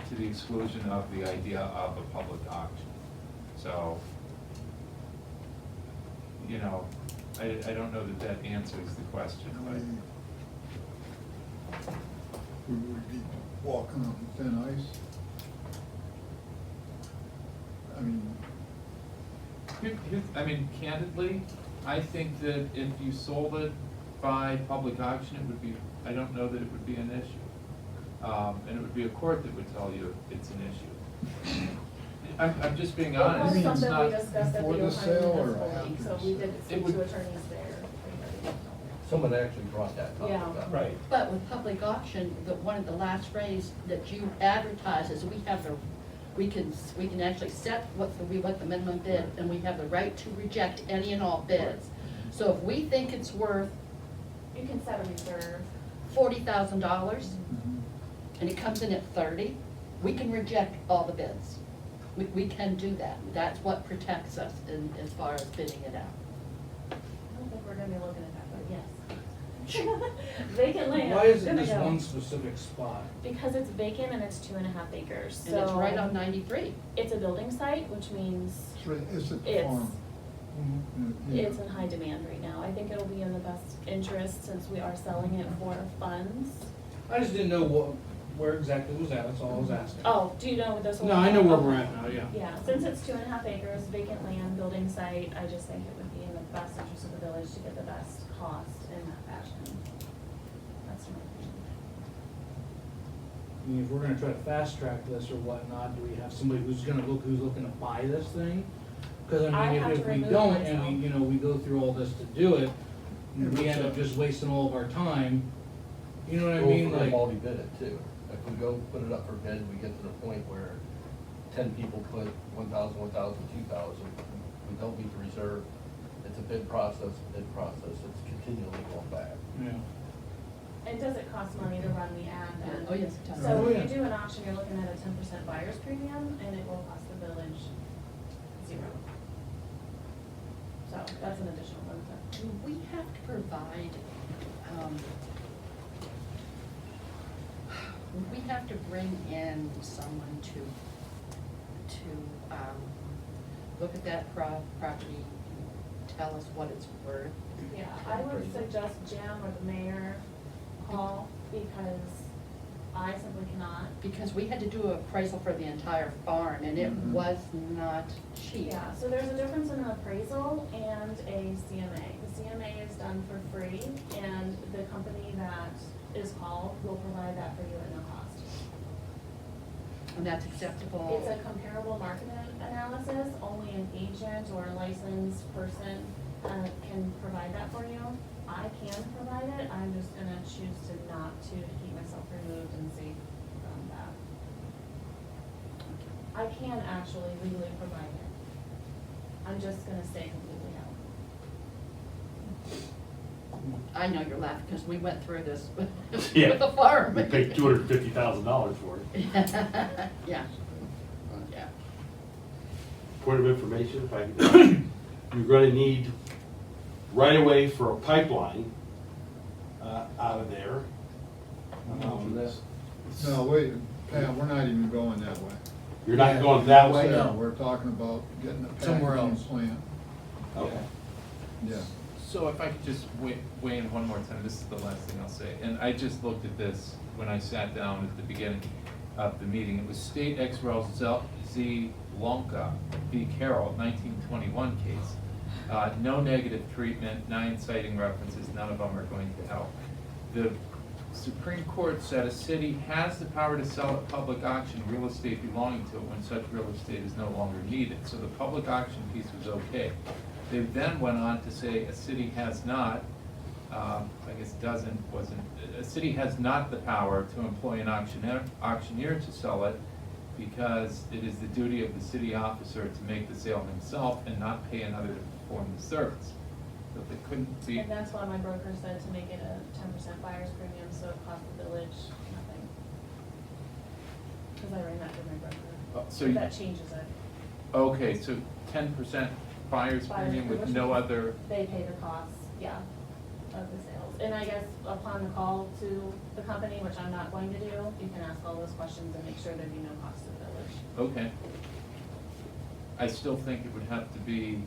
to the exclusion of the idea of a public auction. So, you know, I don't know that that answers the question, but. We would be walking on thin ice. I mean, I mean, candidly, I think that if you sold it by public auction, it would be, I don't know that it would be an issue. And it would be a court that would tell you it's an issue. I'm just being It honest, was it's something we not, discussed at the before the Ohio sale or Municipal League, so we did It speak would- to attorneys there. Someone actually brought that topic Yeah. up. Right. But with public auction, one of the last phrase that you advertise is we have the, we can actually set what the minimum bid, and we have the right to reject any and all bids. So if we think it's worth You can set a reserve. $40,000, and it comes in at 30, we can reject all the bids. We can do that. That's what protects us as far as bidding it out. I don't think we're gonna be looking at that, but yes. Vacant land. Why is it gonna this go. one specific spot? Because it's vacant and it's 2.5 acres, so. And it's right on 93. It's a building site, which means it's at the it's, farm. It's in high demand right now. I think it'll be in the best interest since we are selling it for funds. I just didn't know where exactly it was at, that's all I was asking. Oh, do you know what this one? No, I know where we're at now, yeah. Yeah, since it's 2.5 acres, vacant land, building site, I just think it would be in the best interest of the village to get the best cost in that fashion. That's my opinion. I mean, if we're gonna try to fast track this or whatnot, do we have somebody who's looking to buy this thing? Cause I I mean, have if to we remove don't, and myself. we, we go through all this to do it, and we end up just wasting all of our time, you know what I mean, Well, if like. we multi-bid it too. If we go put it up for bid, we get to the point where 10 people put 1,000, 1,000, 2,000, we don't meet the reserve. It's a bid process, it's continually going back. Yeah. And does it cost money to run the ad then? Oh, yes, it does. So Oh, if yeah. you do an auction, you're looking at a 10% buyer's premium, and it will cost the village 0. So that's an additional benefit. Do we have to provide, would we have to bring in someone to look at that property, and tell us what it's worth? Yeah, I would suggest Jim or the mayor call, because I simply cannot. Because we had to do an appraisal for the entire farm, and it was not cheap. Yeah, so there's a difference in an appraisal and a CMA. The CMA is done for free, and the company that is called will provide that for you at no cost. And that's acceptable? It's a comparable market analysis, only an agent or a licensed person can provide that for you. I can provide it, I'm just gonna choose to not to keep myself removed and safe from that. I can actually legally provide it. I'm just gonna stay completely out. I know you're laughing, because we went through this with Yeah. the farm. We paid $250,000 for it. Yeah. Yeah. Point of information, if I could, you're gonna need right away for a pipeline out of there. No, wait, Pam, we're not even going that way. You're not going that way? No, we're talking about getting a Somewhere packaging else. plant. Okay. Yeah. So if I could just weigh in one more time, this is the last thing I'll say. And I just looked at this when I sat down at the beginning of the meeting. It was State ex rel Z. Lonka v. Carroll, 1921 case. No negative treatment, 9 citing references, none of them are going to help. The Supreme Court said a city has the power to sell at public auction real estate belonging to it when such real estate is no longer needed. So the public auction piece was okay. They then went on to say a city has not, I guess a city has not the power to employ an auctioneer to sell it, because it is the duty of the city officer to make the sale himself and not pay another to perform the service. So if it couldn't be. And that's why my broker said to make it a 10% buyer's premium, so it cost the village nothing. Because I ran that through my broker. So If that changes it. Okay, so 10% buyer's premium with no other. They pay the costs, yeah, of the sales. And I guess upon the call to the company, which I'm not going to do, you can ask all those questions and make sure there'd be no cost to the village. Okay. I still think it would have to be,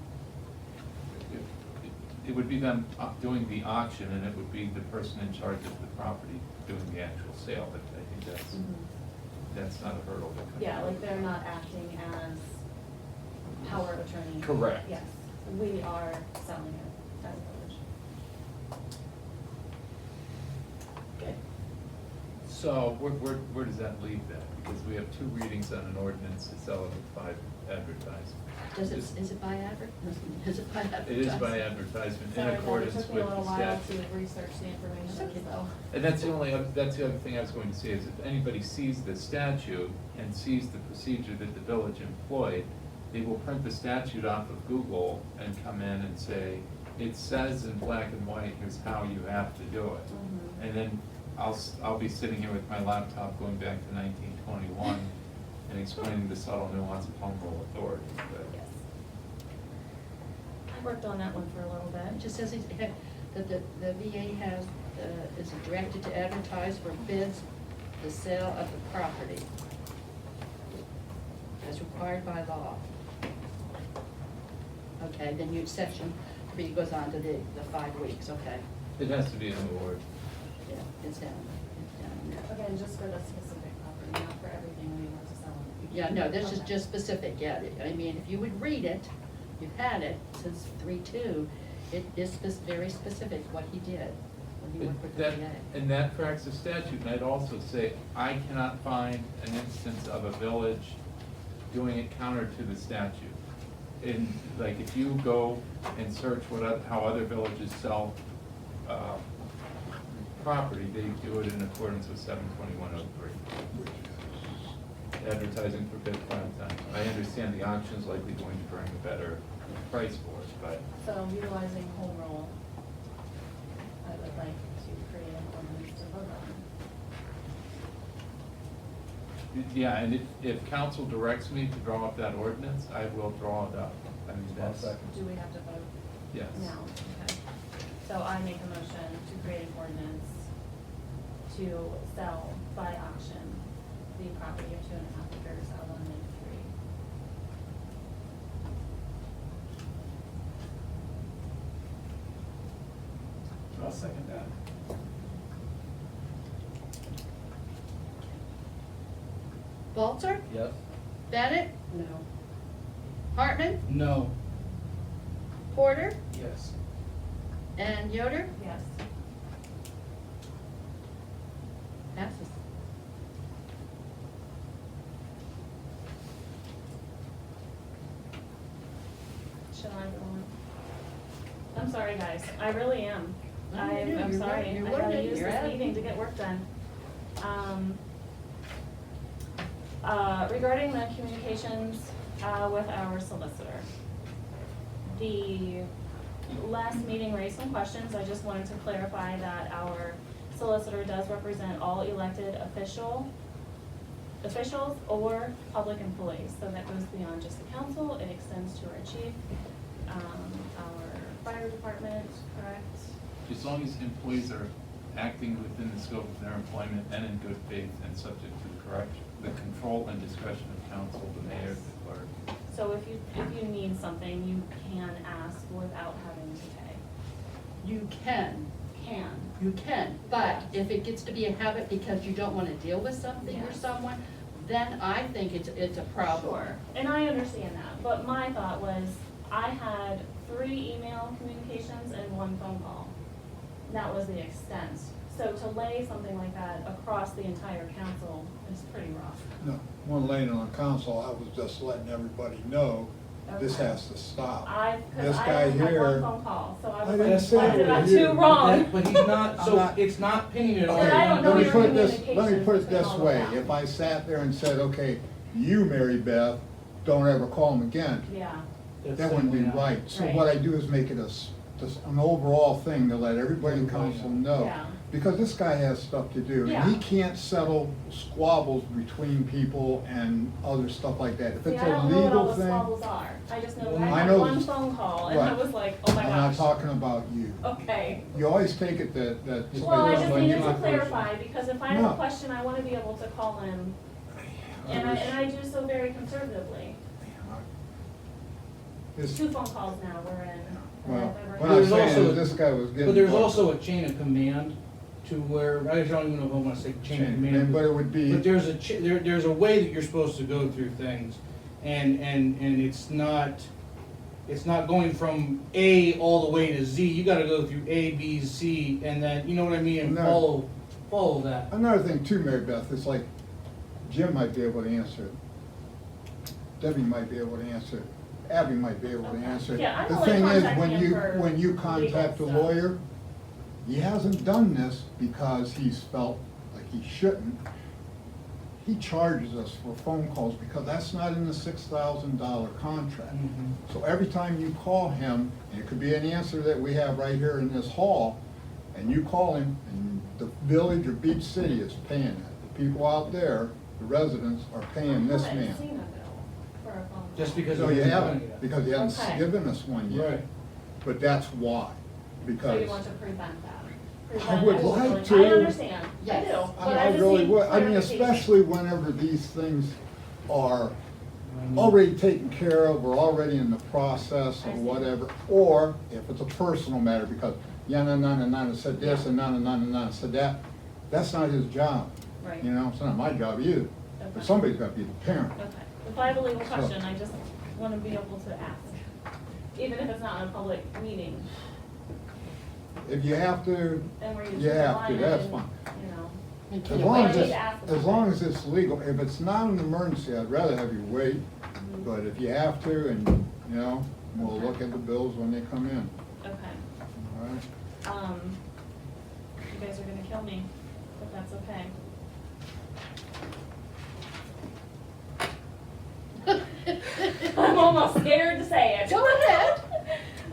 it would be them doing the auction, and it would be the person in charge of the property doing the actual sale, but I think that's not a hurdle. that could- Yeah, like they're not acting as power of attorney. Correct. Yes, we are selling it as a village. Good. So where does that leave that? Because we have 2 readings on an ordinance to sell it with 5 advertisements. Is it by Is it by advertising? It is by advertisement in Sorry, that accordance took with me a the little while statute. to research the information, so. And that's the other thing I was going to say, is if anybody sees the statute and sees the procedure that the village employed, they will print the statute off of Google and come in and say, it says in black and white, here's how you have to do it. Mhm. And then I'll be sitting here with my laptop going back to 1921 and explaining the subtle nuance of home rule authority. But Yes. I worked on that one for a little It bit. just says that the VA is directed to advertise for bids the sale of the property as required by law. okay, then you, section 3 goes on to the 5 weeks, okay. It has to be an award. Yeah, it's down there. Again, just for the specific property, not for everything we want to sell. Yeah, no, this is Okay. just specific, yeah, I mean, if you would read it, you've had it since 3-2, it is very specific what he did when he worked with the That- VA. And that corrects the statute, and I'd also say, I cannot find an instance of a village doing it counter to the statute. In, like, if you go and search how other villages sell, property, they do it in accordance with 72103. Advertising for bid prime time. I understand the auction's likely going to bring a better price for us, but So utilizing home rule, I would like to create an ordinance to vote on. yeah, and if council directs me to draw up that ordinance, I will draw it up. I mean, that's, Do we have to vote yes. now? Okay. So I make a motion to create an ordinance to sell by auction the property of 2.5 acres out on Lake 3. I'll second that. Walter, Yes? Bennett, No. Hartman, No. Porter, Yes. and Yoder, Yes. passes. Should I go on? I'm sorry, guys. I really am. No, I'm you're sorry. you're I gotta learning, use you're this adding. meeting to get work done. Regarding the communications with our solicitor. The last meeting raised some questions. I just wanted to clarify that our solicitor does represent all elected officials or public employees. So that goes beyond just the council. It extends to our chief, our fire department, correct? As long as employees are acting within the scope of their employment and in good faith and subject to the control and discretion of council, the mayor, the clerk. So if you need something, you can ask without having to pay. You can, Can. you can, but if it gets to be a habit because you don't wanna deal with something or Yes. someone, then I think it's a problem. Sure, and I understand that, but my thought was, I had 3 email communications and 1 phone call. That was the extent. So to lay something like that across the entire council is pretty rough. No, one laying on council, I was just letting everybody know, this Okay. has to stop. Because This I guy only had here- 1 phone call, so I I was didn't like, say why it did I was do you. wrong? But he's not, I'm so not- it's not pinning it on. But I don't know Let me your put it this communications way, and all of that. if I sat there and said, okay, you, Mary Beth, don't ever call him again, Yeah, That's that wouldn't be simply not- right. So Right. what I do is make it just an overall thing to let everybody in council know. Yeah. Because this guy has stuff to do, and Yeah. he can't settle squabbles between people and other stuff like that. If see, it's I a don't know what all legal the thing, squabbles are. I just know that I I had know 1 this- phone call, and I right. was like, oh my I'm not gosh. talking about you. Okay. You always take it that. Well, I just But needed you're to not clarify, because if I have No. a question, I wanna be able to call him, and I do so very conservatively. This- 2 phone calls now, we're in. and Well, I've ever- what I'm There's saying also- is this guy was getting. But there's bucked. also a chain of command to where, I don't even know if I wanna say chain of command. But it would be. But there's there's a way that you're supposed to go through things, and it's not going from A all the way to Z, you gotta go through A, B, C, and then, you know what I mean, and No. follow that. Another thing too, Mary Beth, it's like Jim might be able to answer it. Debbie might be able to answer it. Abby might be able to Okay. answer it. Yeah, I'm The only thing is, contacting when him you, for when you legal contact a stuff. lawyer, he hasn't done this because he's felt like he shouldn't. He charges us for phone calls because that's not in the $6,000 contract. Mhm. So every time you call him, and it could be an answer that we have right here in this hall, and you call him, and the village or Beach City is paying it. The people out there, the residents, are paying this I haven't man. seen a bill for a phone call. Just because. No, it you wasn't haven't, done yet. because he hasn't Okay. given us one yet. Right. But that's why, So because you want to prevent that? I would Prevent like bullying. to. I understand, I Yes. do, but I I just really need would, I mean, clarification. especially whenever these things are already taken care of, we're already in the process I or see. whatever. Or if it's a personal matter, because Nana said this and Nana said that, that's not his job. Right. You know, it's not my job either. But Okay. somebody's got to be the parent. Okay, if I have a legal So- question, I just wanna be able to ask, even if it's not in a public meeting, If you have to, and we're you using the have line to, that's and, fine. you know. As long as I need it's, to ask as about long it. as it's legal, if it's not an emergency, I'd rather have you wait, Mhm. but if you have to, and, you know, we'll look at the bills when they come in, Okay, all right? you guys are gonna kill me, but that's okay. I'm almost scared to say it. Go ahead.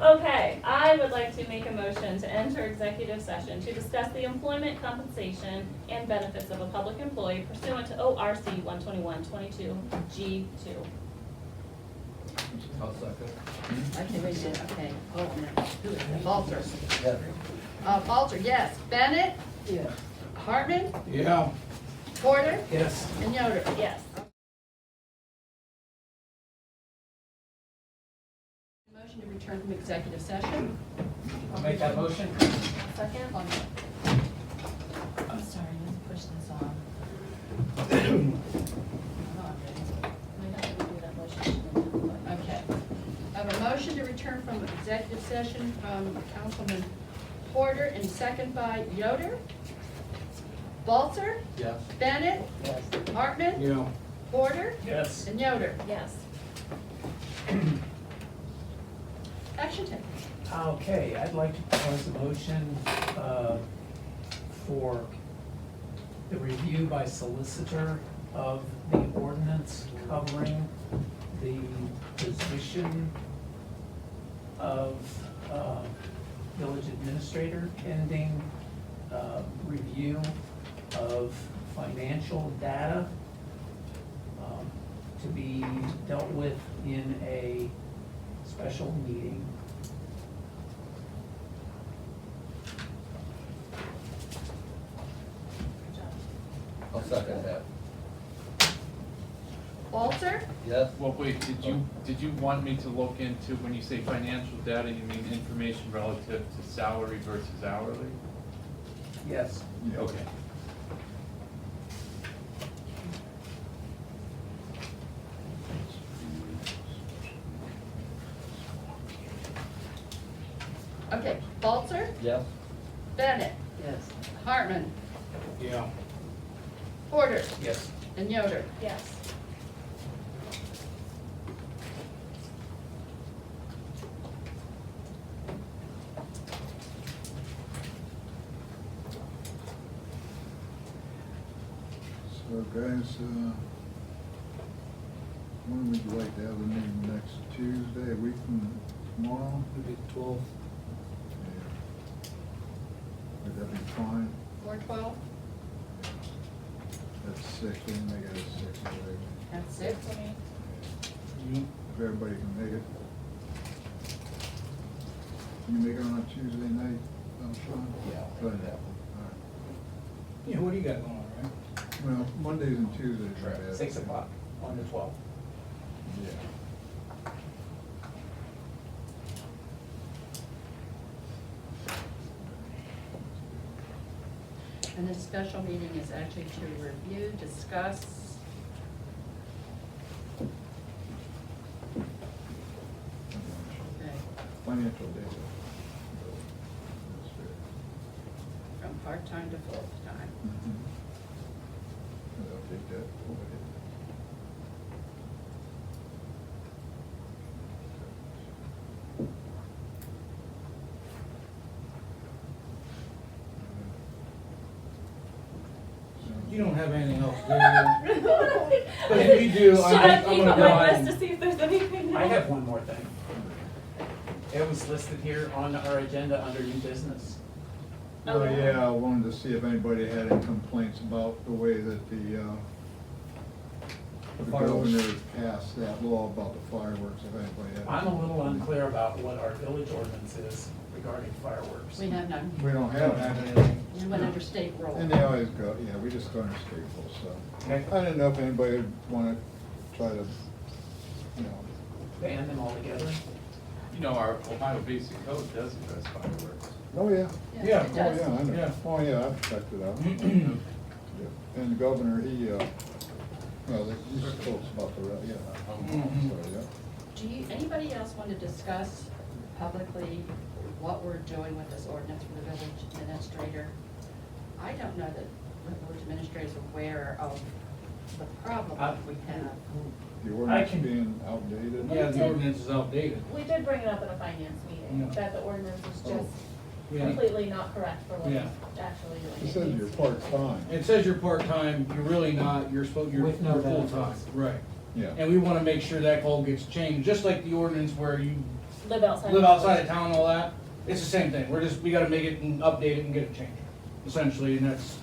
Okay, I would like to make a motion to enter executive session to discuss the employment compensation and benefits of a public employee pursuant to ORC 121-22 G2. I'll second. Okay, wait a minute, okay, hold on a minute. Who is it? Balzer. Yeah. Balzer, yes. Bennett, Yeah. Hartman, Yeah. Porter, Yes. and Yoder. Yes. Motion to return from executive session. I'll make that motion. Second? Hold on. I'm sorry, let's push this on. Hold on, Might have to redo that motion. okay. I have a motion to return from executive session from Councilman Porter and second by Yoder. Balzer, Yes. Bennett, Yes. Hartman, Yeah. Porter, Yes. and Yoder. Yes. Action taken. Okay, I'd like to propose a motion for the review by solicitor of the ordinance covering the position of village administrator, pending review of financial data to be dealt with in a special meeting. I'll second that. Balzer, Yes. Well, wait, did you want me to look into, when you say financial data, you mean information relative to salary versus hourly? Yes. Yeah. Okay. okay, Balzer, Yes. Bennett, Yes. Hartman, Yeah. Porter, Yes. and Yoder. Yes. So guys, when would you like to have the meeting, next Tuesday, a week from tomorrow? Maybe 12. Yeah. Would that be fine? 412, That's 6, we can make it at 6, whatever. that's it. For me. You- If everybody can make it. Can you make it on a Tuesday night, Sean? Yeah, I'll Good. make that one. All Yeah, what do you got going on, right? right. Well, Mondays and Tuesdays are bad. 6 o'clock, 1 to 12. Yeah. And this special meeting is actually to review, discuss, okay, Financial data. from part-time to full-time. I'll take that. You don't have anything else, do you? But if you do, Should I I'm peek gonna on go my ahead list to see if there's anything I else? have one more thing. It was listed here on our agenda under new business. Oh, yeah, I wanted to see if anybody had any complaints about the way that the governor passed that law about the fireworks, if anybody had. I'm a little unclear about what our village ordinance is regarding fireworks. We have none, We don't have anything. we went under state rule. And they always go, yeah, we just go under state rules, so. Okay. I didn't know if anybody would wanna try to you know, ban them altogether. You know, our Ohio Basic Code does address fireworks. oh, yeah. Yeah. it Oh, does. yeah, I know. Yeah. Oh, yeah, I've checked it out. Yeah. And the governor, he, well, he told us about the, yeah, Mhm. so, yeah. Do you, anybody else want to discuss publicly what we're doing with this ordinance for the village administrator? I don't know that the village administrator is aware of the problem that we have. The ordinance can- being outdated. Yeah, the ordinance is outdated. We did bring it up at a finance meeting, Yeah. that the ordinance is just Yeah. completely not correct for what Yeah. it's actually doing. It says you're part-time. It says you're part-time, you're really not, you're you're With no full-time, benefits. right. Yeah. And we wanna make sure that all gets changed, just like the ordinance where you Live outside. live outside of town and all that. It's the same thing, we gotta make it and update it and get it changed, essentially, and that's,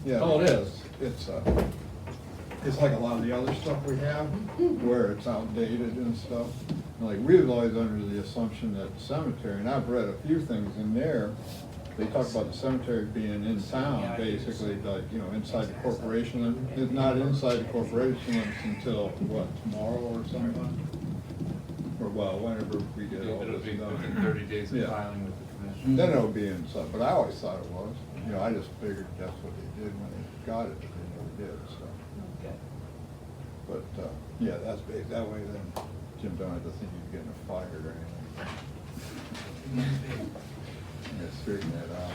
Yeah, all it is. It's like a lot of the other stuff we have, where it's outdated and stuff. Like, we was always under the assumption that the cemetery, and I've read a few things in there, they talk about the cemetery being in town, basically, like, you know, inside the corporation limits. It's not inside the corporation limits until, what, tomorrow or something? Or, well, whenever we get all It'll this be done. within 30 days of Yeah. filing with the commission. Then it'll be inside, but I always thought it was. You know, I just figured that's what they did when they got it, but they never did, so. Okay. But, yeah, that's big, that way then Jim don't have to think he's getting fired or anything. Yeah, straighten that out.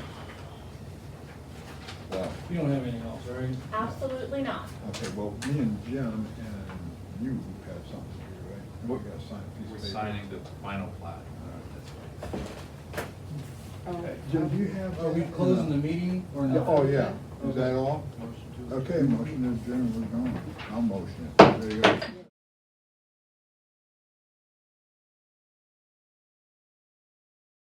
Well, you don't have anything else, right? Absolutely not. okay, well, me and Jim and you have something to do, right? We gotta sign a piece We're of paper. signing the final plat. Okay, Jim, do you have? Are we closing the meeting or Yeah, not? oh, yeah, is that all? Motion to Okay, motion to adjourn, we're gone. I'll motion it. There you go.